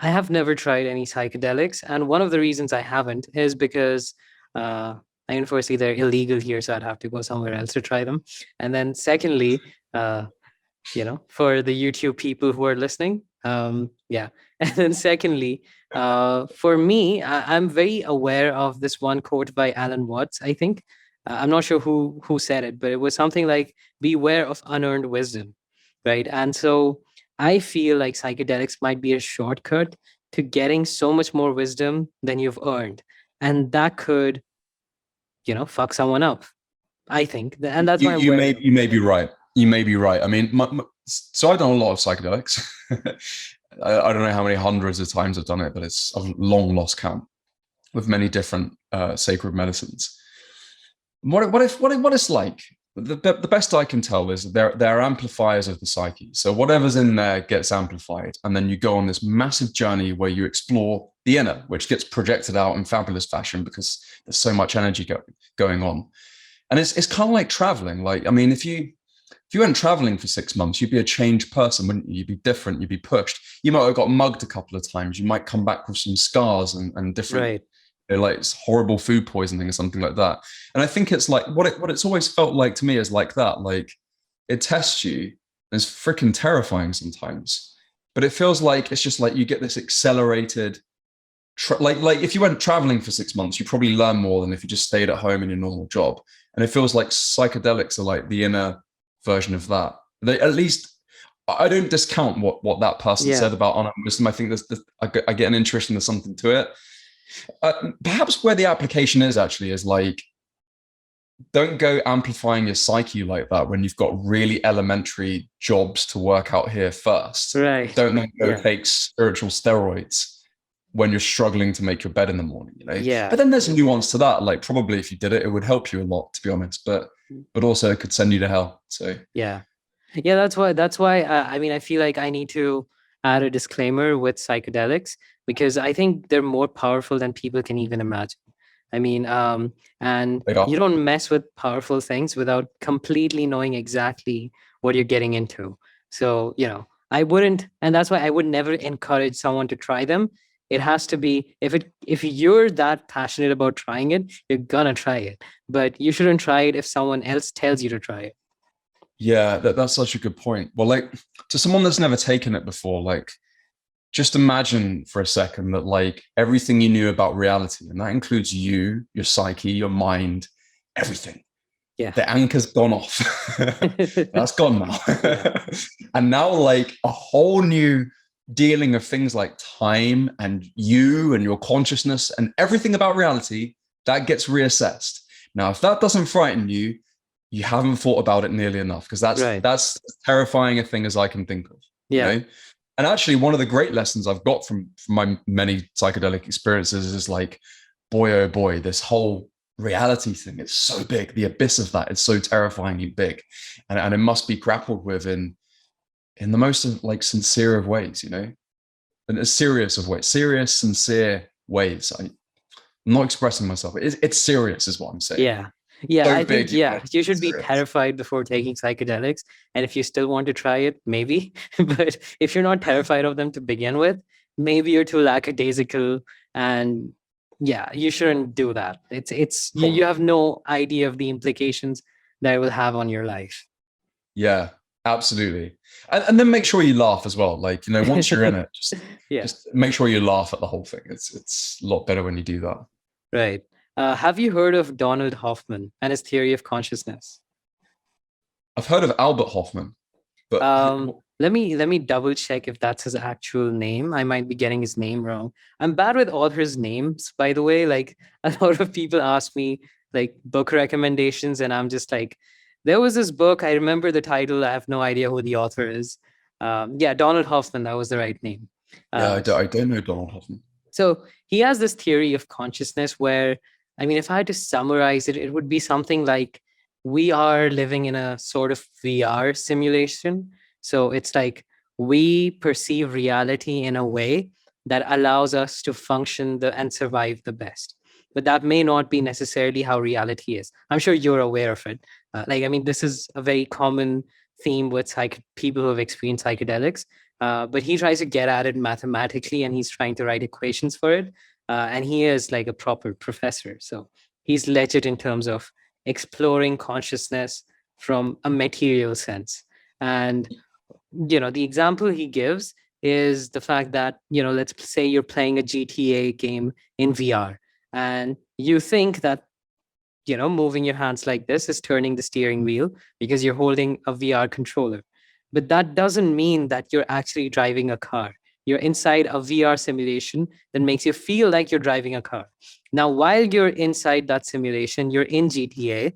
have never tried any psychedelics. And one of the reasons I haven't is because I mean, firstly, they're illegal here, so I'd have to go somewhere else to try them. And then secondly, for the YouTube people who are listening, yeah. And then secondly, for me, I'm very aware of this one quote by Alan Watts, I think. I'm not sure who said it, but it was something like, beware of unearned wisdom, right? And so I feel like psychedelics might be a shortcut to getting so much more wisdom than you've earned. And that could, fuck someone up, I think. And that's why you may be right. You may be right. I mean, so I've done a lot of psychedelics. I don't know how many hundreds of times I've done it, but it's a long lost count with many different sacred medicines. What it's like, the best I can tell is they're amplifiers of the psyche. So whatever's in there gets amplified, and then you go on this massive journey where you explore the inner, which gets projected out in fabulous fashion because there's so much energy going on. And it's kind of like traveling. Like, I mean, if you went traveling for 6 months, you'd be a changed person, wouldn't you? You'd be different. You'd be pushed. You might have got mugged a couple of times. You might come back with some scars and different, right. Like horrible food poisoning or something like that. And I think it's like what it's always felt like to me is like that. Like, it tests you. And it's freaking terrifying sometimes, but it feels like it's just like you get this accelerated. Like if you went traveling for 6 months, you probably learn more than if you just stayed at home in your normal job. And it feels like psychedelics are like the inner version of that. They, at least, I don't discount what that person said about unearned wisdom. I think I get an interest in there's something to it. Perhaps where the application is actually is like, don't go amplifying your psyche like that when you've got really elementary jobs to work out here first. Right. Don't then go take spiritual steroids when you're struggling to make your bed in the morning, Yeah. But then there's a nuance to that. Like, probably if you did it, it would help you a lot, to be honest. But also it could send you to hell. So yeah, that's why. I mean, I feel like I need to add a disclaimer with psychedelics, because I think they're more powerful than people can even imagine. I mean, and you don't mess with powerful things without completely knowing exactly what you're getting into. So, I wouldn't, and that's why I would never encourage someone to try them. It has to be, if you're that passionate about trying it, you're gonna try it. But you shouldn't try it if someone else tells you to try it. Yeah, that's such a good point. Well, like, to someone that's never taken it before, like, just imagine for a second that like everything you knew about reality, and that includes you, your psyche, your mind, everything. Yeah. The anchor's gone off. That's gone now. And now like a whole new dealing of things like time and you and your consciousness and everything about reality, that gets reassessed. Now, if that doesn't frighten you, you haven't thought about it nearly enough, because that's as terrifying a thing as I can think of. Yeah. And actually, one of the great lessons I've got from my many psychedelic experiences is like, boy, oh boy, this whole reality thing is so big. The abyss of that is so terrifyingly big. And it must be grappled with in the most like sincere of ways, in a serious, sincere ways. I'm not expressing myself. It's serious is what I'm saying. Yeah. Yeah, so I think, you should be terrified before taking psychedelics. And if you still want to try it, maybe. But if you're not terrified of them to begin with, maybe you're too lackadaisical. And you shouldn't do that. You have no idea of the implications that it will have on your life. Yeah, absolutely. And then make sure you laugh as well. Like, once you're in it, just make sure you laugh at the whole thing. It's a lot better when you do that. Right. Have you heard of Donald Hoffman and his theory of consciousness? I've heard of Albert Hoffman, But Let me double check if that's his actual name. I might be getting his name wrong. I'm bad with authors' names, by the way. Like a lot of people ask me like book recommendations, and I'm just like, there was this book. I remember the title. I have no idea who the author is. Yeah, Donald Hoffman. That was the right name. yeah, I don't know Donald Hoffman. So he has this theory of consciousness where, I mean, if I had to summarize it, it would be something like we are living in a sort of VR simulation. So it's like we perceive reality in a way that allows us to function and survive the best. But that may not be necessarily how reality is. I'm sure you're aware of it. I mean, this is a very common theme with people who have experienced psychedelics. But he tries to get at it mathematically, and he's trying to write equations for it. And he is like a proper professor. So he's legit in terms of exploring consciousness from a material sense. And, the example he gives is the fact that, let's say you're playing a GTA game in VR, and you think that, moving your hands like this is turning the steering wheel because you're holding a VR controller. But that doesn't mean that you're actually driving a car. You're inside a VR simulation that makes you feel like you're driving a car. Now, while you're inside that simulation, you're in GTA,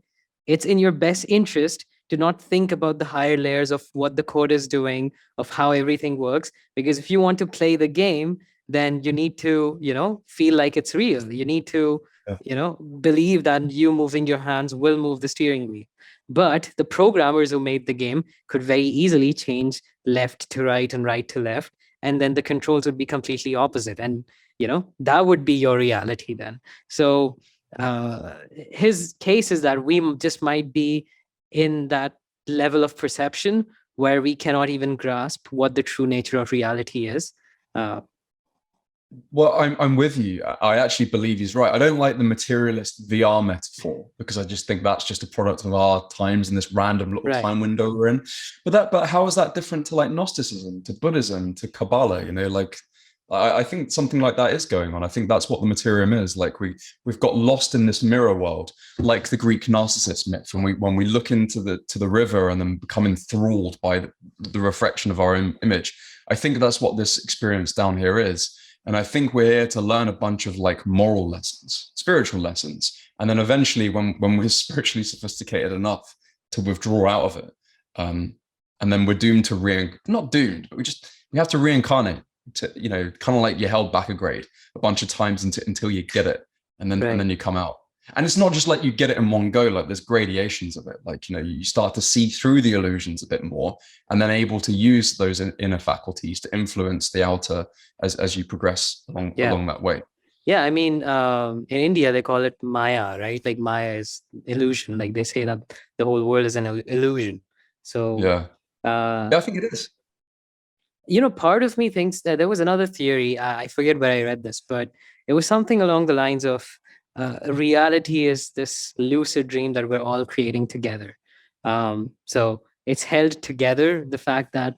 it's in your best interest to not think about the higher layers of what the code is doing, of how everything works. Because if you want to play the game, then you need to, feel like it's real. You need to, believe that you moving your hands will move the steering wheel. But the programmers who made the game could very easily change left to right and right to left. And then the controls would be completely opposite. And, that would be your reality then. So his case is that we just might be in that level of perception where we cannot even grasp what the true nature of reality is. Well, I'm with you. I actually believe he's right. I don't like the materialist VR metaphor because I just think that's just a product of our times in this random little time window we're in. But how is that different to like Gnosticism, to Buddhism, to Kabbalah? I think something like that is going on. I think that's what the materium is. Like we've got lost in this mirror world, like the Greek Narcissus myth. When we look into the river and then become enthralled by the reflection of our own image. I think that's what this experience down here is. And I think we're here to learn a bunch of like moral lessons, spiritual lessons. And then eventually when we're spiritually sophisticated enough to withdraw out of it, and then we're doomed to not doomed, but we have to reincarnate to, kind of like you're held back a grade a bunch of times until you get it. And then you come out. And it's not just like you get it in one go, like there's gradations of it. Like, you start to see through the illusions a bit more and then able to use those inner faculties to influence the outer as you progress along that way. Yeah, I mean, in India, they call it Maya, right? Like Maya is illusion. Like they say that the whole world is an illusion. So yeah, I think it is. Part of me thinks that there was another theory. I forget where I read this, but it was something along the lines of reality is this lucid dream that we're all creating together. So it's held together. The fact that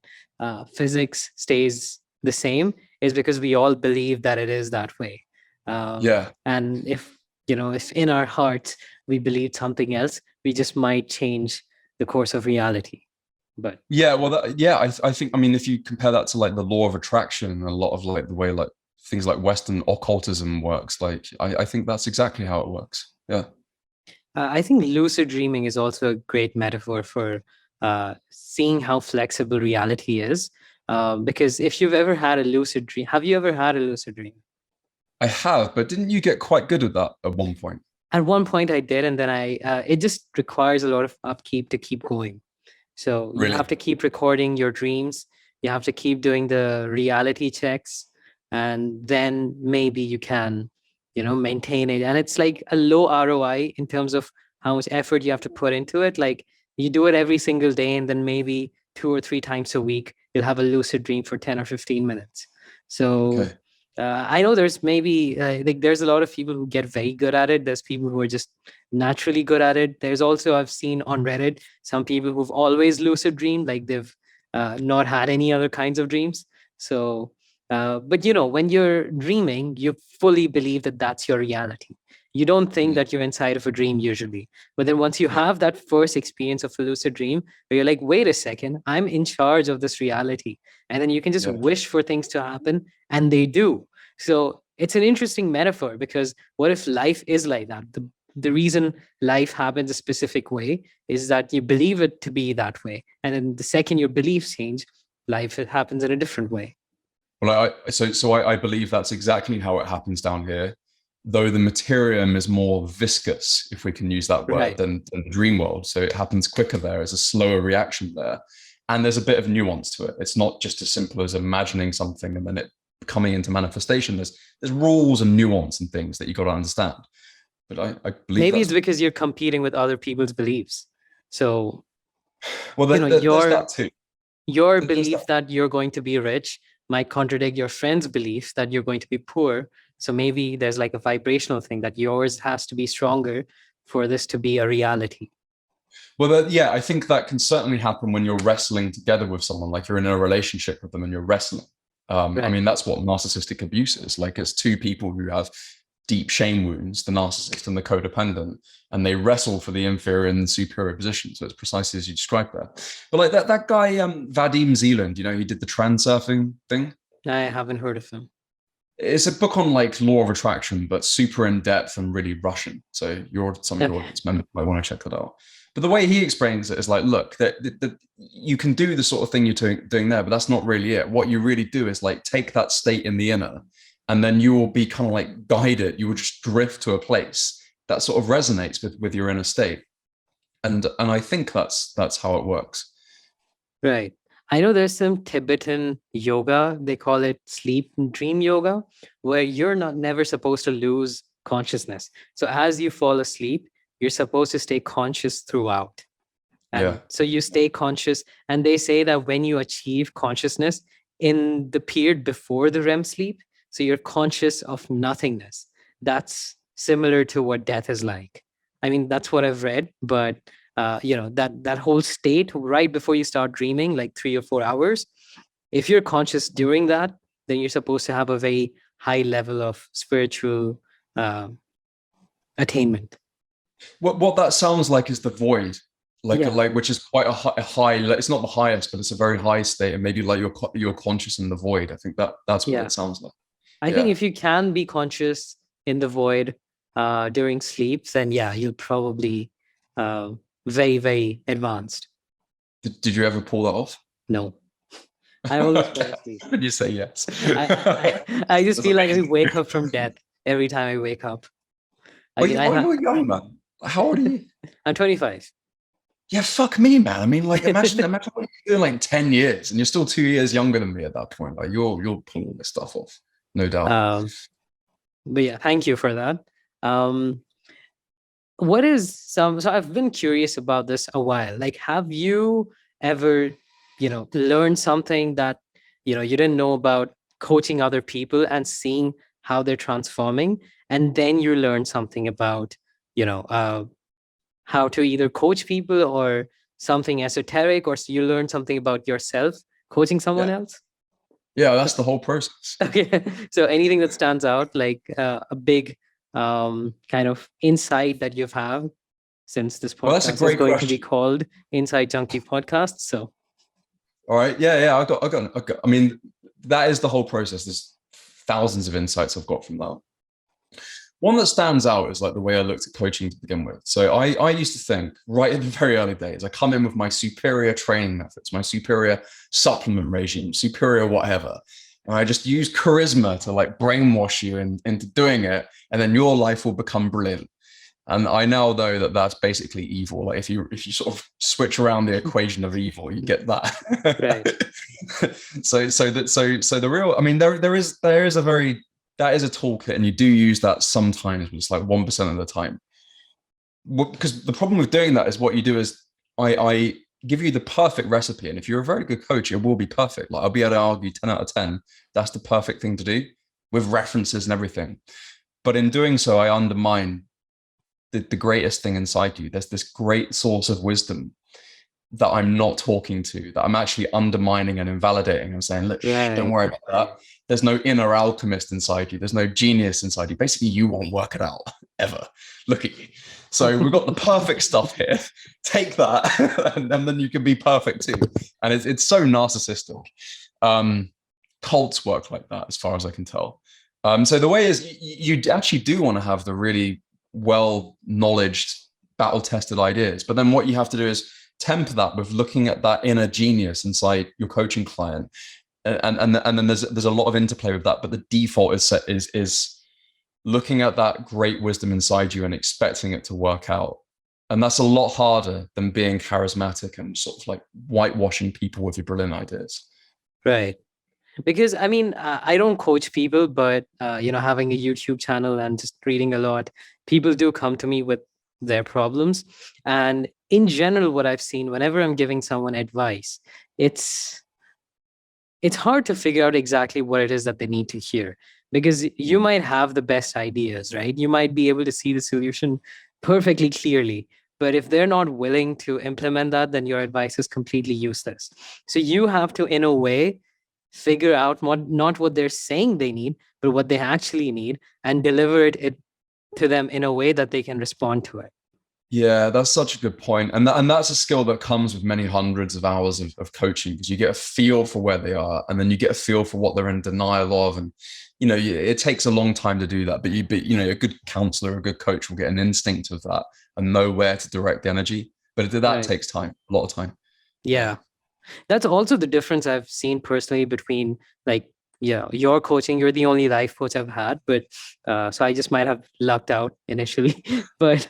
physics stays the same is because we all believe that it is that way. And if in our hearts we believe something else, we just might change the course of reality. But I think, I mean, if you compare that to like the law of attraction and a lot of like the way like things like Western occultism works, like I think that's exactly how it works. Yeah. I think lucid dreaming is also a great metaphor for seeing how flexible reality is. Because if you've ever had a lucid dream, have you ever had a lucid dream? I have, but didn't you get quite good at that at one point? At one point I did, and then it just requires a lot of upkeep to keep going. So you have to keep recording your dreams. You have to keep doing the reality checks, and then maybe you can, maintain it. And it's like a low ROI in terms of how much effort you have to put into it. Like you do it every single day, and then maybe 2 or 3 times a week, you'll have a lucid dream for 10 or 15 minutes. So I know there's maybe there's a lot of people who get very good at it. There's people who are just naturally good at it. There's also, I've seen on Reddit, some people who've always lucid dreamed, like they've not had any other kinds of dreams. So, but when you're dreaming, you fully believe that that's your reality. you don't think that you're inside of a dream usually. But then once you have that first experience of a lucid dream, where you're like, wait a second, I'm in charge of this reality. And then you can just Yeah. wish for things to happen, and they do. So it's an interesting metaphor, because what if life is like that? The reason life happens a specific way is that you believe it to be that way. And then the second your beliefs change, life happens in a different way. Well, I believe that's exactly how it happens down here, though the materium is more viscous, if we can use that word, Right. than the dream world. So it happens quicker there. There's a slower reaction there. And there's a bit of nuance to it. It's not just as simple as imagining something and then it coming into manifestation. There's rules and nuance and things that you got to understand. But I believe maybe it's because you're competing with other people's beliefs. So, well, there's that too. Your belief that you're going to be rich might contradict your friend's belief that you're going to be poor. So maybe there's like a vibrational thing that yours has to be stronger for this to be a reality. Well, yeah, I think that can certainly happen when you're wrestling together with someone, like you're in a relationship with them and you're wrestling. Right. I mean, that's what narcissistic abuse is. Like, it's two people who have deep shame wounds, the narcissist and the codependent, and they wrestle for the inferior and superior position. So it's precisely as you described there. But like that guy, Vadim Zeland, you know, he did the transurfing thing. I haven't heard of him. It's a book on like law of attraction, but super in depth and really Russian. So you're some of your audience members might want to check that out. But the way he explains it is like, look, that you can do the sort of thing you're doing there, but that's not really it. What you really do is like take that state in the inner, and then you will be kind of like guided. You will just drift to a place that sort of resonates with your inner state. And I think that's how it works. Right. I know there's some Tibetan yoga, they call it sleep and dream yoga, where you're never supposed to lose consciousness. So as you fall asleep, you're supposed to stay conscious throughout. And so you stay conscious. And they say that when you achieve consciousness in the period before the REM sleep, so you're conscious of nothingness. That's similar to what death is like. I mean, that's what I've read, but that whole state right before you start dreaming, like 3 or 4 hours, if you're conscious during that, then you're supposed to have a very high level of spiritual attainment. What that sounds like is the void, which is quite a high. It's not the highest, but it's a very high state, and maybe like you're conscious in the void. I think that's what it sounds like. I think if you can be conscious in the void during sleep, then you'll probably very, very advanced. Did you ever pull that off? No. I always fall asleep. When you say yes. I just feel like I wake up from death every time I wake up. You're young, man. How old are you? I'm 25. Yeah, fuck me, man. I mean, like, imagine what you're doing like 10 years, and you're still 2 years younger than me at that point. Like, you'll pull all this stuff off, no doubt. But yeah, thank you for that. What is so I've been curious about this a while. Like, have you ever, learned something that, you didn't know about coaching other people and seeing how they're transforming? And then you learn something about, how to either coach people or something esoteric, or you learn something about yourself coaching someone else? Yeah, that's the whole process. Okay. So anything that stands out, like a big kind of insight that you've had since this podcast is going to be called InsightJunky Podcast. So, all right. Yeah. I got. I mean, that is the whole process. There's thousands of insights I've got from that. One that stands out is like the way I looked at coaching to begin with. So I used to think right in the very early days, I come in with my superior training methods, my superior supplement regime, superior whatever. And I just use charisma to like brainwash you into doing it. And then your life will become brilliant. And I now know that that's basically evil. Like if you sort of switch around the equation of evil, you get that. Right. So the real, I mean, there is that is a toolkit, and you do use that sometimes, but it's like 1% of the time. Because the problem with doing that is what you do is I give you the perfect recipe, and if you're a very good coach, it will be perfect. Like I'll be able to argue 10 out of 10, that's the perfect thing to do with references and everything. But in doing so, I undermine the greatest thing inside you. There's this great source of wisdom that I'm not talking to, that I'm actually undermining and invalidating. I'm saying, look, don't Right. worry about that. There's no inner alchemist inside you. There's no genius inside you. Basically, you won't work it out ever. Look at you. So we've got the perfect stuff here. Take that, and then you can be perfect too. And it's so narcissistic. Cults work like that, as far as I can tell. So the way is, you actually do want to have the really well-knowledged, battle-tested ideas. But then what you have to do is temper that with looking at that inner genius inside your coaching client. And then there's a lot of interplay with that. But the default is looking at that great wisdom inside you and expecting it to work out. And that's a lot harder than being charismatic and sort of like whitewashing people with your brilliant ideas. Right. Because I mean, I don't coach people, but having a YouTube channel and just reading a lot, people do come to me with their problems. And in general, what I've seen whenever I'm giving someone advice, it's hard to figure out exactly what it is that they need to hear, because you might have the best ideas, right? You might be able to see the solution perfectly clearly. But if they're not willing to implement that, then your advice is completely useless. So you have to, in a way, figure out not what they're saying they need, but what they actually need, and deliver it to them in a way that they can respond to it. Yeah, that's such a good point. And that's a skill that comes with many hundreds of hours of coaching, because you get a feel for where they are, and then you get a feel for what they're in denial of. And, it takes a long time to do that, but a good counselor, a good coach will get an instinct of that and know where to direct the energy. But that Right. takes time, a lot of time. Yeah. That's also the difference I've seen personally between, like, your coaching. You're the only life coach I've had, but so I just might have lucked out initially. But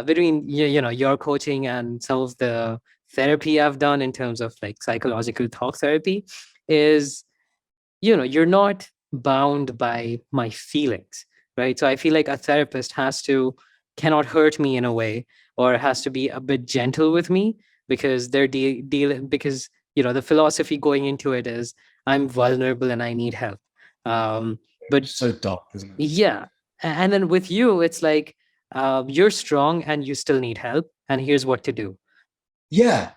between your coaching and some of the therapy I've done in terms of like psychological talk therapy, is you're not bound by my feelings, right? So I feel like a therapist cannot hurt me in a way, or has to be a bit gentle with me, because they're dealing, because the philosophy going into it is I'm vulnerable and I need help. But So dark, isn't it? yeah, and then with you, it's like, you're strong and you still need help, and here's what to do. Yeah,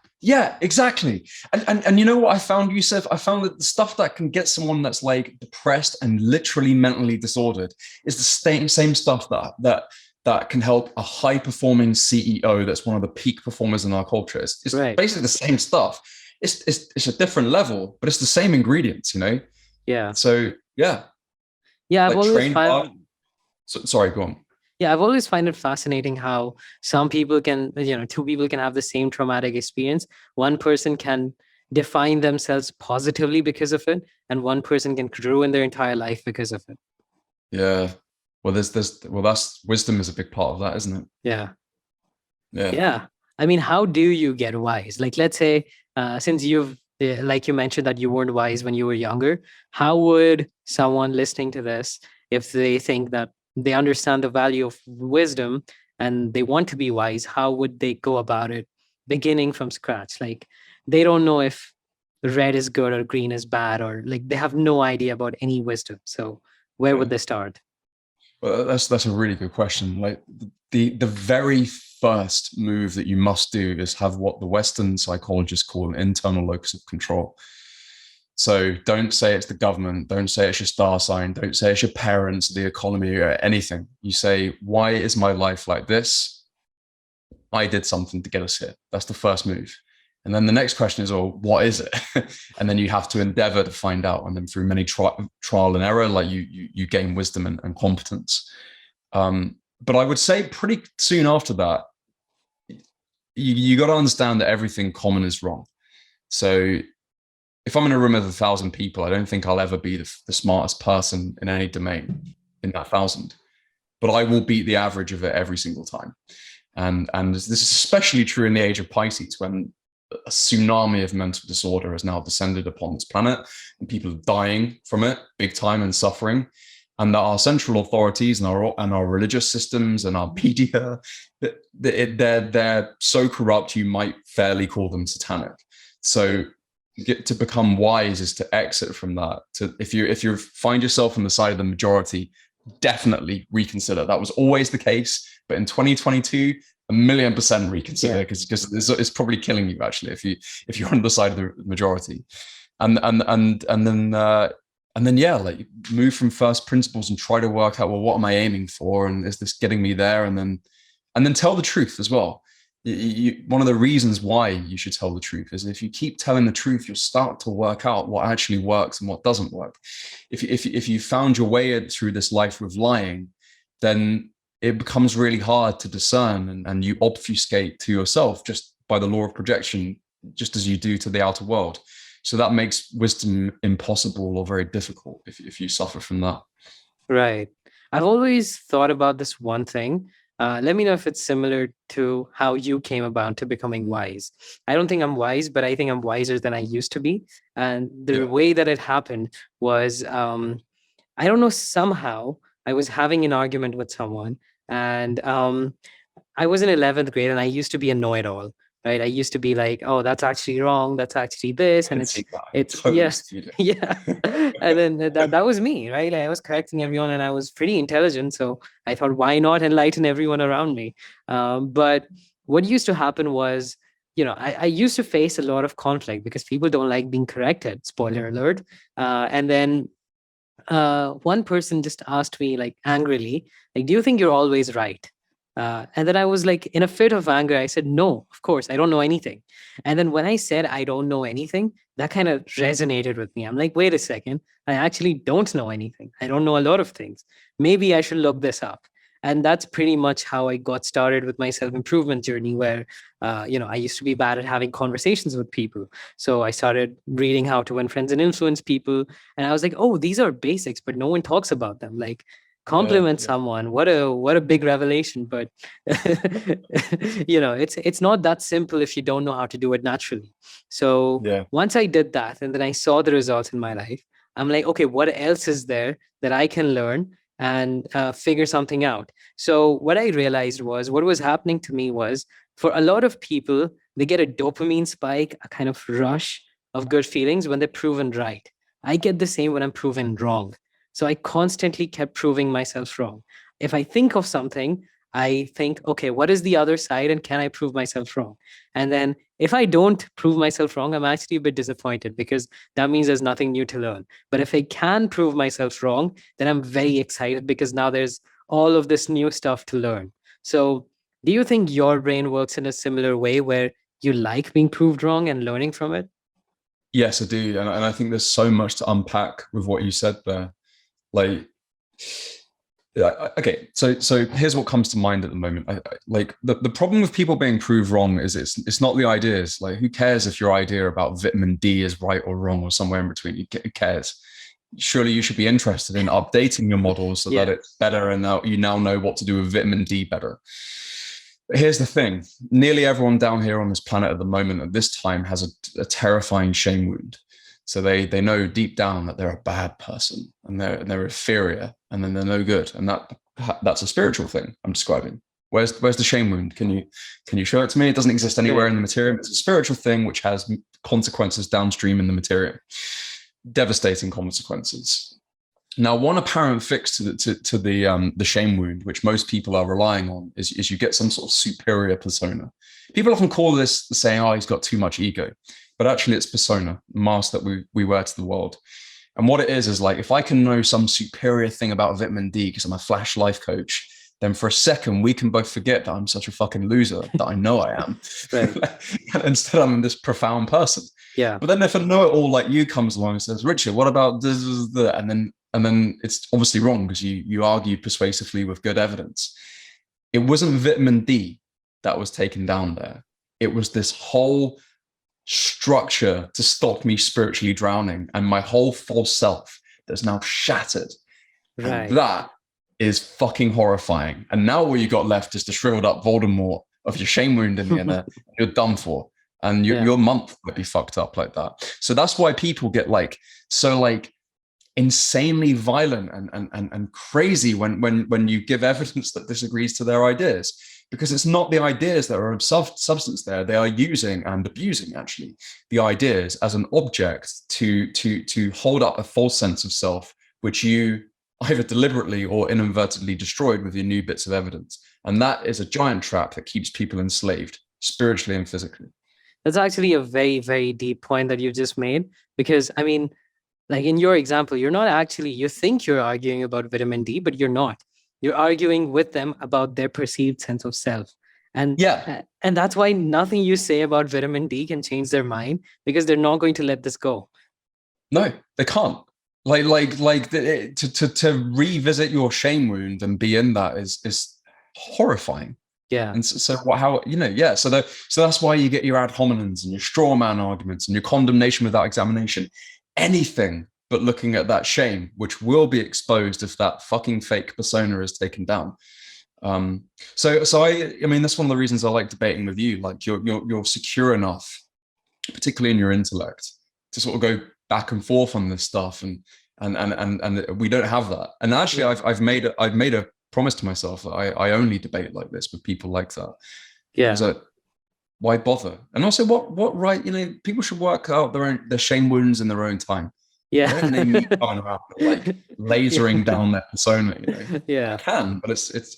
exactly. And you know what I found, Yusuf? I found that the stuff that can get someone that's like depressed and literally mentally disordered is the same stuff that can help a high performing CEO that's one of the peak performers in our culture. It's Right. basically the same stuff. It's a different level, but it's the same ingredients, Yeah. So yeah, Yeah, I've like always train hard. Sorry, go on. Yeah, I've always find it fascinating how some people can, two people can have the same traumatic experience. One person can define themselves positively because of it, and one person can ruin their entire life because of it. Yeah. Well, that's wisdom is a big part of that, isn't it? Yeah. Yeah. Yeah. I mean, how do you get wise? Like, let's say, since like you mentioned that you weren't wise when you were younger, how would someone listening to this, if they think that they understand the value of wisdom and they want to be wise, how would they go about it beginning from scratch? Like, they don't know if red is good or green is bad, or like they have no idea about any wisdom. So where would they start? Well, that's a really good question. Like the very first move that you must do is have what the Western psychologists call an internal locus of control. So don't say it's the government, don't say it's your star sign, don't say it's your parents, the economy, or anything. You say, why is my life like this? I did something to get us here. That's the first move. And then the next question is, well, what is it? And then you have to endeavor to find out. And then through many trial and error, like you gain wisdom and competence. But I would say pretty soon after that, you got to understand that everything common is wrong. So if I'm in a room of 1,000 people, I don't think I'll ever be the smartest person in any domain in that 1,000, but I will beat the average of it every single time. And this is especially true in the age of Pisces, when a tsunami of mental disorder has now descended upon this planet, and people are dying from it big time and suffering. And that our central authorities and our religious systems and our media, they're so corrupt, you might fairly call them satanic. So to become wise is to exit from that. If you find yourself on the side of the majority, definitely reconsider. That was always the case, but in 2022, 1,000,000% reconsider, because it's probably killing you actually if you're on the side of the majority, and then like move from first principles and try to work out, well, what am I aiming for, and is this getting me there, and then tell the truth as well. One of the reasons why you should tell the truth is if you keep telling the truth, you'll start to work out what actually works and what doesn't work. If you found your way through this life with lying, then it becomes really hard to discern, and you obfuscate to yourself just by the law of projection, just as you do to the outer world. So that makes wisdom impossible or very difficult if you suffer from that. Right. I've always thought about this one thing. Let me know if it's similar to how you came about to becoming wise. I don't think I'm wise, but I think I'm wiser than I used to be. And the way that it happened was, I don't know, somehow I was having an argument with someone, and I was in 11th grade, and I used to be a know-it-all. Right. I used to be like, oh, that's actually wrong. That's actually this. And it's totally yes. Yeah. And then that was me, right? Like, I was correcting everyone, and I was pretty intelligent. So I thought, why not enlighten everyone around me? But what used to happen was, I used to face a lot of conflict because people don't like being corrected. Spoiler alert. And then one person just asked me, like, angrily, like, do you think you're always right? And then I was like, in a fit of anger, I said, no, of course, I don't know anything. And then when I said I don't know anything, that kind of resonated with me. I'm like, wait a second, I actually don't know anything. I don't know a lot of things. Maybe I should look this up. And that's pretty much how I got started with my self-improvement journey, where, I used to be bad at having conversations with people. So I started reading How to Win Friends and Influence People. And I was like, oh, these are basics, but no one talks about them. Like, compliment someone, what a big revelation. But it's not that simple if you don't know how to do it naturally. So once I did that, and then I saw the results in my life, I'm like, okay, what else is there that I can learn and figure something out? So what I realized was, what was happening to me was, for a lot of people, they get a dopamine spike, a kind of rush of good feelings when they're proven right. I get the same when I'm proven wrong. So I constantly kept proving myself wrong. If I think of something, I think, okay, what is the other side, and can I prove myself wrong? And then if I don't prove myself wrong, I'm actually a bit disappointed, because that means there's nothing new to learn. But if I can prove myself wrong, then I'm very excited, because now there's all of this new stuff to learn. So do you think your brain works in a similar way, where you like being proved wrong and learning from it? Yes, I do. And I think there's so much to unpack with what you said there. Like, okay, so here's what comes to mind at the moment. Like the problem with people being proved wrong is it's not the ideas. Like, who cares if your idea about vitamin D is right or wrong or somewhere in between? Who cares? Surely you should be interested in updating your models so that it's better, and now you know what to do with vitamin D better. But here's the thing: nearly everyone down here on this planet at the moment at this time has a terrifying shame wound. So they know deep down that they're a bad person, and they're inferior, and then they're no good, and that's a spiritual thing I'm describing. Where's the shame wound? Can you show it to me? It doesn't exist anywhere in the material. It's a spiritual thing which has consequences downstream in the material, devastating consequences. Now, one apparent fix to the shame wound, which most people are relying on, is you get some sort of superior persona. People often call this saying, "Oh, he's got too much ego." But actually it's persona, mask that we wear to the world. And what it is like, if I can know some superior thing about vitamin D because I'm a flash life coach, then for a second we can both forget that I'm such a fucking loser that I know I am. Instead, I'm this profound person. Yeah. But then if a know-it-all like you comes along and says, "Richard, what about this?" And then it's obviously wrong, because you argued persuasively with good evidence. It wasn't vitamin D that was taken down there. It was this whole structure to stop me spiritually drowning, and my whole false self that's now shattered. Right. And that is fucking horrifying. And now all you got left is the shriveled up Voldemort of your shame wound in the inner. You're done for, and your month might be fucked up like that. So that's why people get so insanely violent and crazy when you give evidence that disagrees to their ideas. Because it's not the ideas that are of substance there. They are using and abusing, actually, the ideas as an object to hold up a false sense of self, which you either deliberately or inadvertently destroyed with your new bits of evidence. And that is a giant trap that keeps people enslaved, spiritually and physically. That's actually a very, very deep point that you just made, because I mean, like in your example, you're not actually, you think you're arguing about vitamin D, but you're not. You're arguing with them about their perceived sense of self. And Yeah, and that's why nothing you say about vitamin D can change their mind, because they're not going to let this go. no, they can't. To revisit your shame wound and be in that is horrifying. Yeah. And so what, how, yeah. So that's why you get your ad hominems and your straw man arguments and your condemnation without examination. Anything but looking at that shame, which will be exposed if that fucking fake persona is taken down. So I mean, that's one of the reasons I like debating with you. Like you're secure enough, particularly in your intellect, to sort of go back and forth on this stuff, and we don't have that. And actually, I've made a promise to myself that I only debate like this with people like that. Yeah. So why bother? And also, what right? People should work out their shame wounds in their own time. Yeah. Don't name me going around like lasering down their persona. Yeah. I can, but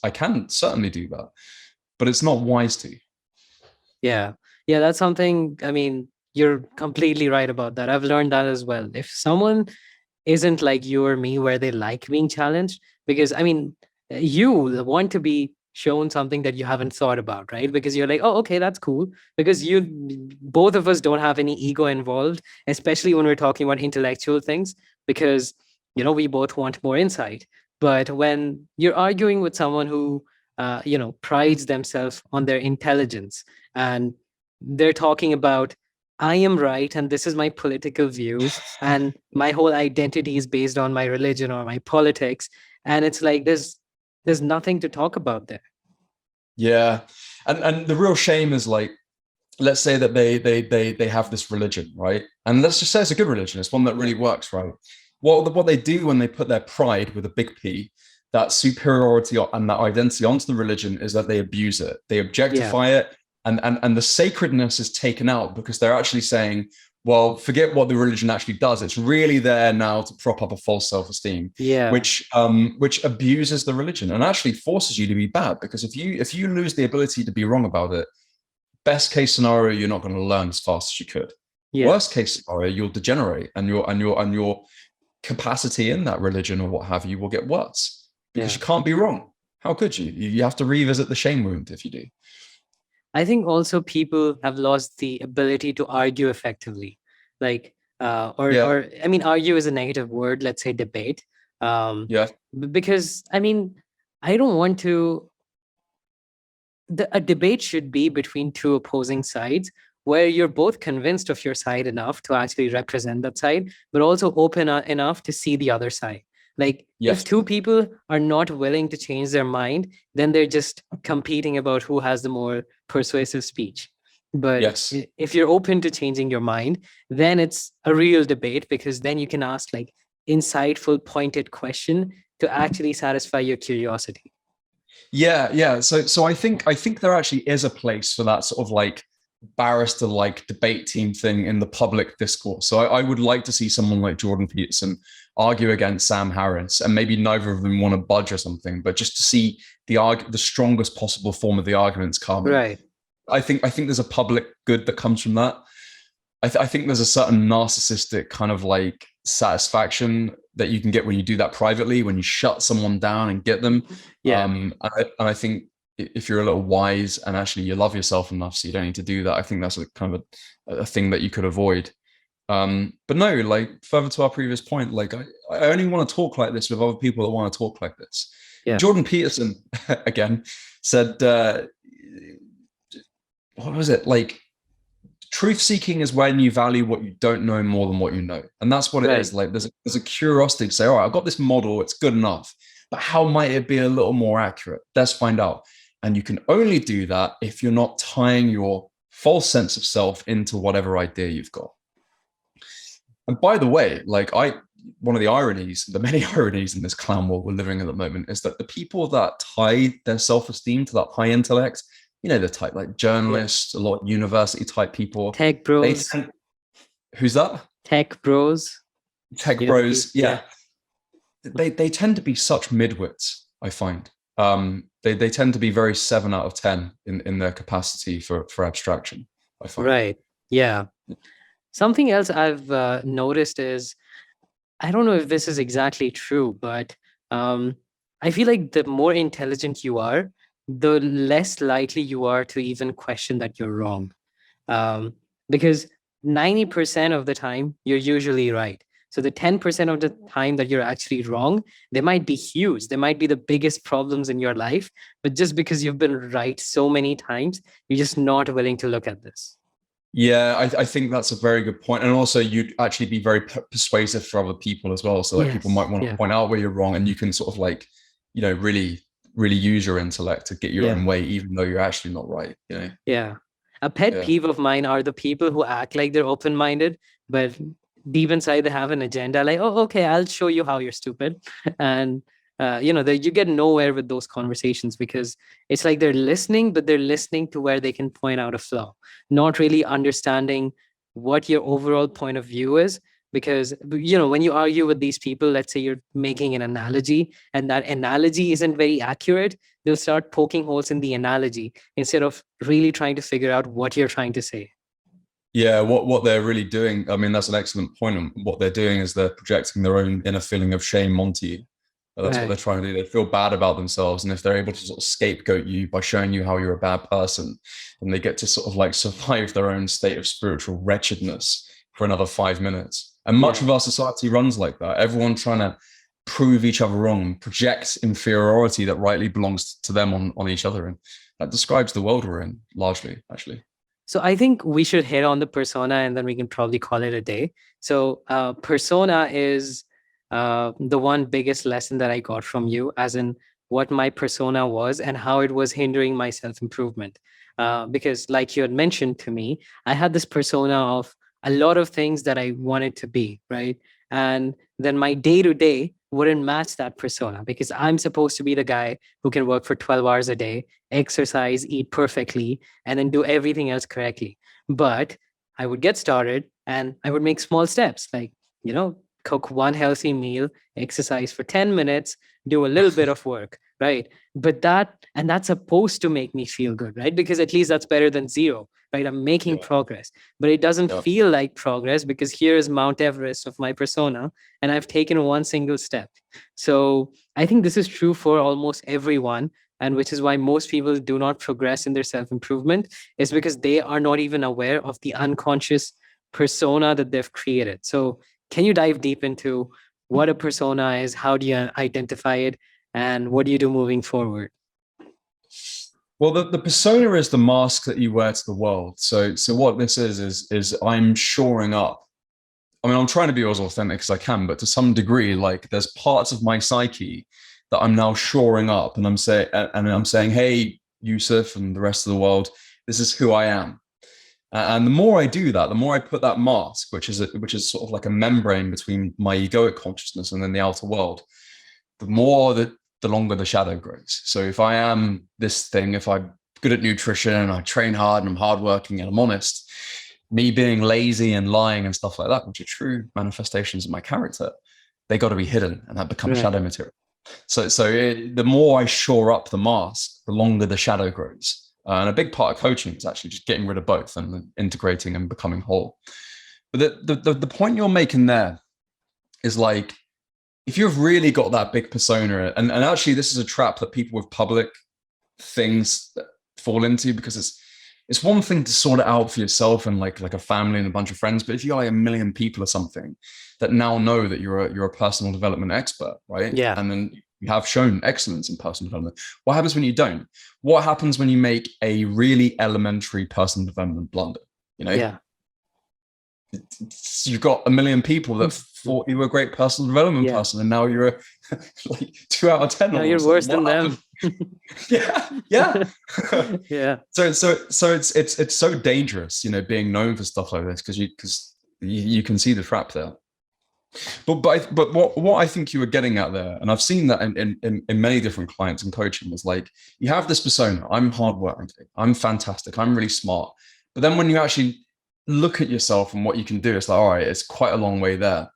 I can certainly do that, but it's not wise to. Yeah. Yeah, that's something, I mean, you're completely right about that. I've learned that as well. If someone isn't like you or me, where they like being challenged, because I mean, you want to be shown something that you haven't thought about, right? Because you're like, oh, okay, that's cool. Because both of us don't have any ego involved, especially when we're talking about intellectual things, because, we both want more insight. But when you're arguing with someone who, prides themselves on their intelligence, and they're talking about, I am right, and this is my political views, and my whole identity is based on my religion or my politics, and it's like there's nothing to talk about there. Yeah, and the real shame is, like, let's say that they have this religion, right? And let's just say it's a good religion. It's one that really works, right? What they do when they put their pride with a big P, that superiority and that identity onto the religion, is that they abuse it. They objectify it, and the sacredness is taken out, because they're actually saying, well, forget what the religion actually does. It's really there now to prop up a false self-esteem, which abuses the religion and actually forces you to be bad. Because if you lose the ability to be wrong about it, best case scenario, you're not going to learn as fast as you could. Worst case scenario, you'll degenerate, and your capacity in that religion or what have you will get worse, because you can't be wrong. How could you? You have to revisit the shame wound if you do. I think also people have lost the ability to argue effectively, like, or I mean, argue is a negative word. Let's say debate. Because I mean, I don't want to. A debate should be between two opposing sides, where you're both convinced of your side enough to actually represent that side, but also open enough to see the other side. Like, if two people are not willing to change their mind, then they're just competing about who has the more persuasive speech. But if you're open to changing your mind, then it's a real debate, because then you can ask like insightful, pointed question to actually satisfy your curiosity. Yeah. So I think there actually is a place for that sort of like barrister like debate team thing in the public discourse. So I would like to see someone like Jordan Peterson argue against Sam Harris, and maybe neither of them want to budge or something, but just to see the strongest possible form of the arguments come. Right. I think there's a public good that comes from that. I think there's a certain narcissistic kind of like satisfaction that you can get when you do that privately, when you shut someone down and get them. And I think if you're a little wise and actually you love yourself enough so you don't need to do that, I think that's a kind of a thing that you could avoid. But no, like, further to our previous point, like I only want to talk like this with other people that want to talk like this. Jordan Peterson again said, what was it? Like, truth seeking is when you value what you don't know more than what you know. And that's what it is. Like, there's a curiosity to say, all right, I've got this model, it's good enough, but how might it be a little more accurate? Let's find out. And you can only do that if you're not tying your false sense of self into whatever idea you've got. And by the way, like, one of the ironies, the many ironies in this clown world we're living in at the moment, is that the people that tie their self-esteem to that high intellect, the type like journalists, a lot of university type people, tech bros. Who's that? Tech bros. Tech bros. Yeah. they tend to be such midwits, I find. They tend to be very 7 out of 10 in their capacity for abstraction, I find. Right. Yeah. Something else I've noticed is, I don't know if this is exactly true, but I feel like the more intelligent you are, the less likely you are to even question that you're wrong. Because 90% of the time, you're usually right. So the 10% of the time that you're actually wrong, they might be huge. They might be the biggest problems in your life. But just because you've been right so many times, you're just not willing to look at this. Yeah, I think that's a very good point. And also you'd actually be very persuasive for other people as well. So like people might want to point out where you're wrong, and you can sort of like, really, really use your intellect to get your own way, even though you're actually not right, Yeah. A pet peeve of mine are the people who act like they're open-minded, but deep inside they have an agenda, like, oh, okay, I'll show you how you're stupid. And you get nowhere with those conversations, because it's like they're listening, but they're listening to where they can point out a flaw, not really understanding what your overall point of view is. Because when you argue with these people, let's say you're making an analogy and that analogy isn't very accurate, they'll start poking holes in the analogy instead of really trying to figure out what you're trying to say. Yeah, what they're really doing, I mean, that's an excellent point. And what they're doing is they're projecting their own inner feeling of shame onto you. That's what they're trying to do. They feel bad about themselves. And if they're able to sort of scapegoat you by showing you how you're a bad person, then they get to sort of like survive their own state of spiritual wretchedness for another 5 minutes. And much of our society runs like that. Everyone trying to prove each other wrong, project inferiority that rightly belongs to them on each other. And that describes the world we're in, largely, actually. So I think we should hit on the persona, and then we can probably call it a day. So persona is the one biggest lesson that I got from you, as in what my persona was and how it was hindering my self-improvement. Because like you had mentioned to me, I had this persona of a lot of things that I wanted to be, right? And then my day-to-day wouldn't match that persona, because I'm supposed to be the guy who can work for 12 hours a day, exercise, eat perfectly, and then do everything else correctly. But I would get started and I would make small steps, like, cook one healthy meal, exercise for 10 minutes, do a little bit of work, right? But that's supposed to make me feel good, right? Because at least that's better than zero, right? I'm making progress, but it doesn't feel like progress, because here is Mount Everest of my persona, and I've taken one single step. So I think this is true for almost everyone, and which is why most people do not progress in their self-improvement, is because they are not even aware of the unconscious persona that they've created. So can you dive deep into what a persona is? How do you identify it? And what do you do moving forward? Well, the persona is the mask that you wear to the world. So what this is I'm shoring up. I mean, I'm trying to be as authentic as I can, but to some degree, like, there's parts of my psyche that I'm now shoring up, and I'm saying, hey, Yusuf and the rest of the world, this is who I am. And the more I do that, the more I put that mask, which is sort of like a membrane between my egoic consciousness and then the outer world, the longer the shadow grows. So if I am this thing, if I'm good at nutrition and I train hard and I'm hardworking and I'm honest, me being lazy and lying and stuff like that, which are true manifestations of my character, they got to be hidden, and that becomes shadow material. So the more I shore up the mask, the longer the shadow grows. And a big part of coaching is actually just getting rid of both and integrating and becoming whole. But the point you're making there is, like, if you've really got that big persona, and actually this is a trap that people with public things fall into, because it's one thing to sort it out for yourself and like a family and a bunch of friends, but if you got like a million people or something that now know that you're a personal development expert, right? Yeah. And then you have shown excellence in personal development. What happens when you don't? What happens when you make a really elementary personal development blunder? Yeah. You've got a million people that thought you were a great personal development person, and now you're like 2 out of 10. Now you're worse than them. yeah. Yeah. So it's so dangerous, being known for stuff like this, because you can see the trap there. But what I think you were getting at there, and I've seen that in many different clients and coaching, is like, you have this persona: I'm hardworking, I'm fantastic, I'm really smart. But then when you actually look at yourself and what you can do, it's like, all right, it's quite a long way there.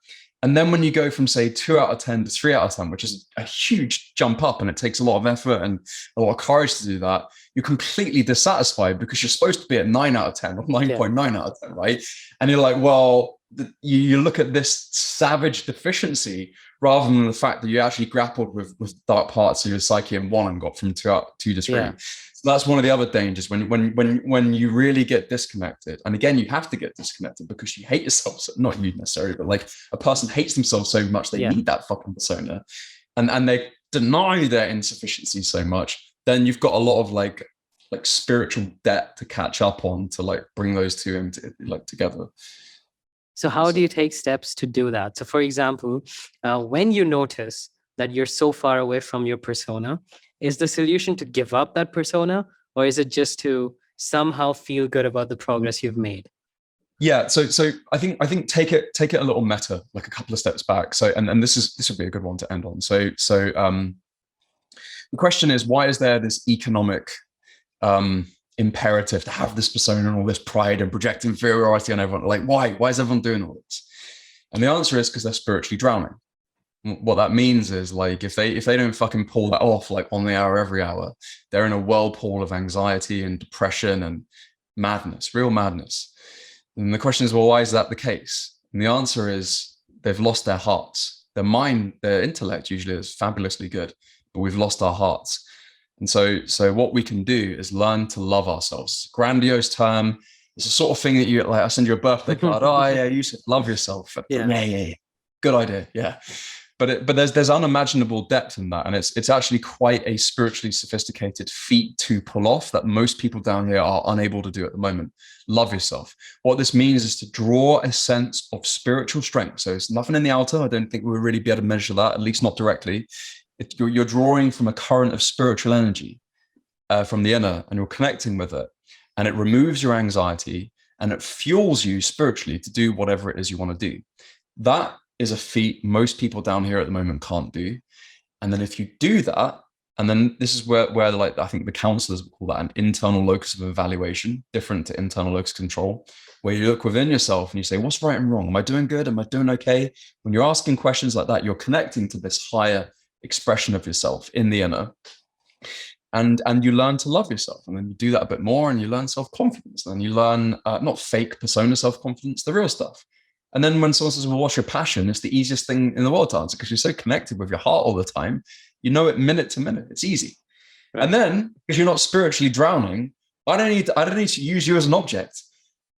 And then when you go from, say, 2 out of 10 to 3 out of 10, which is a huge jump up, and it takes a lot of effort and a lot of courage to do that, you're completely dissatisfied because you're supposed to be at 9 out of 10 or 9.9 out of 10, right? And you're like, well, you look at this savage deficiency rather than the fact that you actually grappled with dark parts of your psyche and won and got from 2 to 3. Yeah. So that's one of the other dangers when you really get disconnected. And again, you have to get disconnected because you hate yourself. So, not you necessarily, but like a person hates themselves so much they need that fucking persona, and they deny their insufficiency so much. Then you've got a lot of like spiritual debt to catch up on to like bring those two into like together. So how do you take steps to do that? So for example, when you notice that you're so far away from your persona, is the solution to give up that persona, or is it just to somehow feel good about the progress you've made? Yeah, so I think take it a little meta, like a couple of steps back. So and this would be a good one to end on. So the question is, why is there this economic imperative to have this persona and all this pride and project inferiority on everyone? Like, why is everyone doing all this? And the answer is because they're spiritually drowning. What that means is, like, if they don't fucking pull that off, like on the hour, every hour, they're in a whirlpool of anxiety and depression and madness, real madness. And the question is, well, why is that the case? And the answer is they've lost their hearts. Their mind, their intellect usually is fabulously good, but we've lost our hearts. And so what we can do is learn to love ourselves. Grandiose term. It's the sort of thing that you like. I send you a birthday card. Oh yeah, you should love yourself. Yeah. Good idea. Yeah. But there's unimaginable depth in that, and it's actually quite a spiritually sophisticated feat to pull off that most people down here are unable to do at the moment. Love yourself. What this means is to draw a sense of spiritual strength. So it's nothing in the outer. I don't think we'll really be able to measure that, at least not directly. You're drawing from a current of spiritual energy from the inner, and you're connecting with it, and it removes your anxiety and it fuels you spiritually to do whatever it is you want to do. That is a feat most people down here at the moment can't do. And then if you do that, and then this is where like I think the counselors call that an internal locus of evaluation, different to internal locus control, where you look within yourself and you say, what's right and wrong? Am I doing good? Am I doing okay? When you're asking questions like that, you're connecting to this higher expression of yourself in the inner, and you learn to love yourself. And then you do that a bit more and you learn self-confidence, and you learn not fake persona self-confidence, the real stuff. And then when someone says, well, what's your passion? It's the easiest thing in the world to answer, because you're so connected with your heart all the time. You know it minute to minute. It's easy. Right. And then because you're not spiritually drowning, I don't need to use you as an object.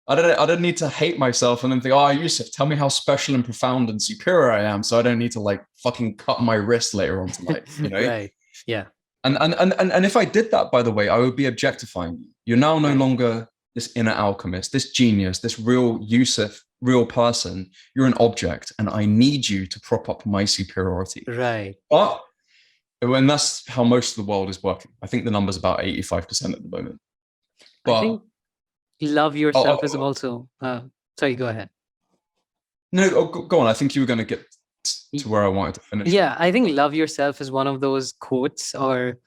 I don't need to hate myself and then think, oh, Yusuf, tell me how special and profound and superior I am, so I don't need to like fucking cut my wrist later on tonight. You know? Right. Yeah. And if I did that, by the way, I would be objectifying you. You're now no longer this inner alchemist, this genius, this real Yusuf, real person. You're an object, and I need you to prop up my superiority. Right. But when that's how most of the world is working, I think the number's about 85% at the moment. But I think love yourself is also sorry, go ahead. No, go on. I think you were going to get to where I wanted to finish. Yeah, I think love yourself is one of those quotes or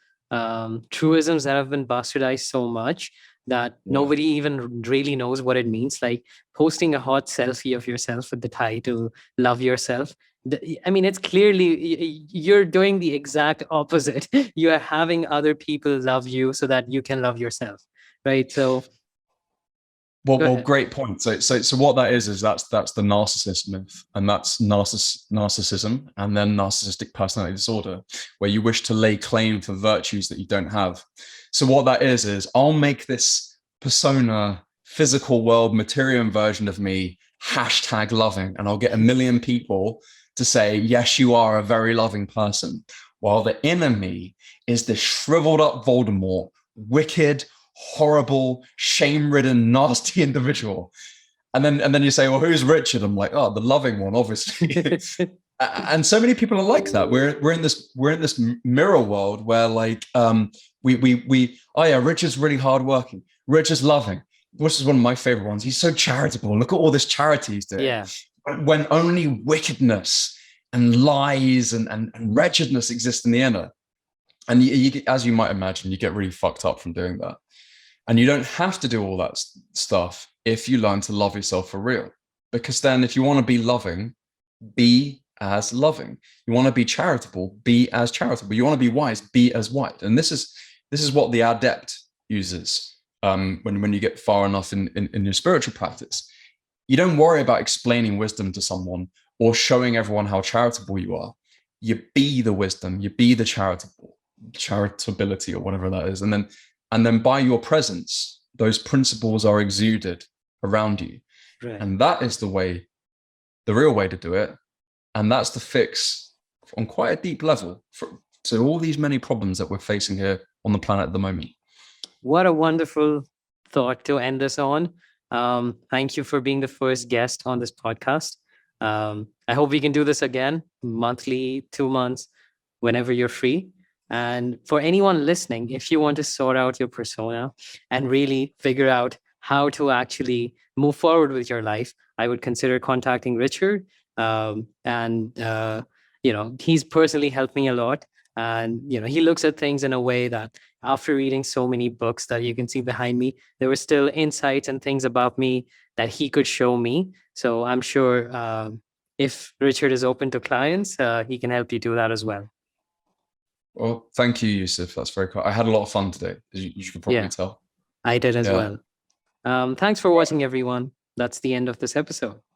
truisms that have been bastardized so much that nobody even really knows what it means. Like posting a hot selfie of yourself with the title "Love Yourself." I mean, it's clearly you're doing the exact opposite. You are having other people love you so that you can love yourself, right? So, well, great point. So what that is that's the narcissist myth, and that's narcissism, and then narcissistic personality disorder, where you wish to lay claim for virtues that you don't have. So what that is I'll make this persona, physical world, material version of me #loving, and I'll get 1 million people to say, yes, you are a very loving person, while the inner me is this shriveled up Voldemort, wicked, horrible, shame-ridden, nasty individual. And then you say, well, who's Richard? I'm like, oh, the loving one, obviously. And so many people are like that. We're in this mirror world where like Richard's really hardworking, Richard's loving, which is one of my favorite ones. He's so charitable. Look at all this charity he's doing. Yeah. When only wickedness and lies and wretchedness exist in the inner. And you, as you might imagine, you get really fucked up from doing that. And you don't have to do all that stuff if you learn to love yourself for real. Because then if you want to be loving, be as loving. You want to be charitable, be as charitable. You want to be wise, be as wise. And this is what the adept uses when you get far enough in your spiritual practice. You don't worry about explaining wisdom to someone or showing everyone how charitable you are. You be the wisdom, you be the charitability or whatever that is. And then by your presence, those principles are exuded around you. Right. And that is the real way to do it. And that's the fix on quite a deep level to all these many problems that we're facing here on the planet at the moment. What a wonderful thought to end us on. Thank you for being the first guest on this podcast. I hope we can do this again, monthly, 2 months, whenever you're free. And for anyone listening, if you want to sort out your persona and really figure out how to actually move forward with your life, I would consider contacting Richard. He's personally helped me a lot. And, he looks at things in a way that after reading so many books that you can see behind me, there were still insights and things about me that he could show me. So I'm sure if Richard is open to clients, he can help you do that as well. Well, thank you, Yusuf. That's very cool. I had a lot of fun today, as you could probably tell. I did as well. Thanks for watching, everyone. That's the end of this episode.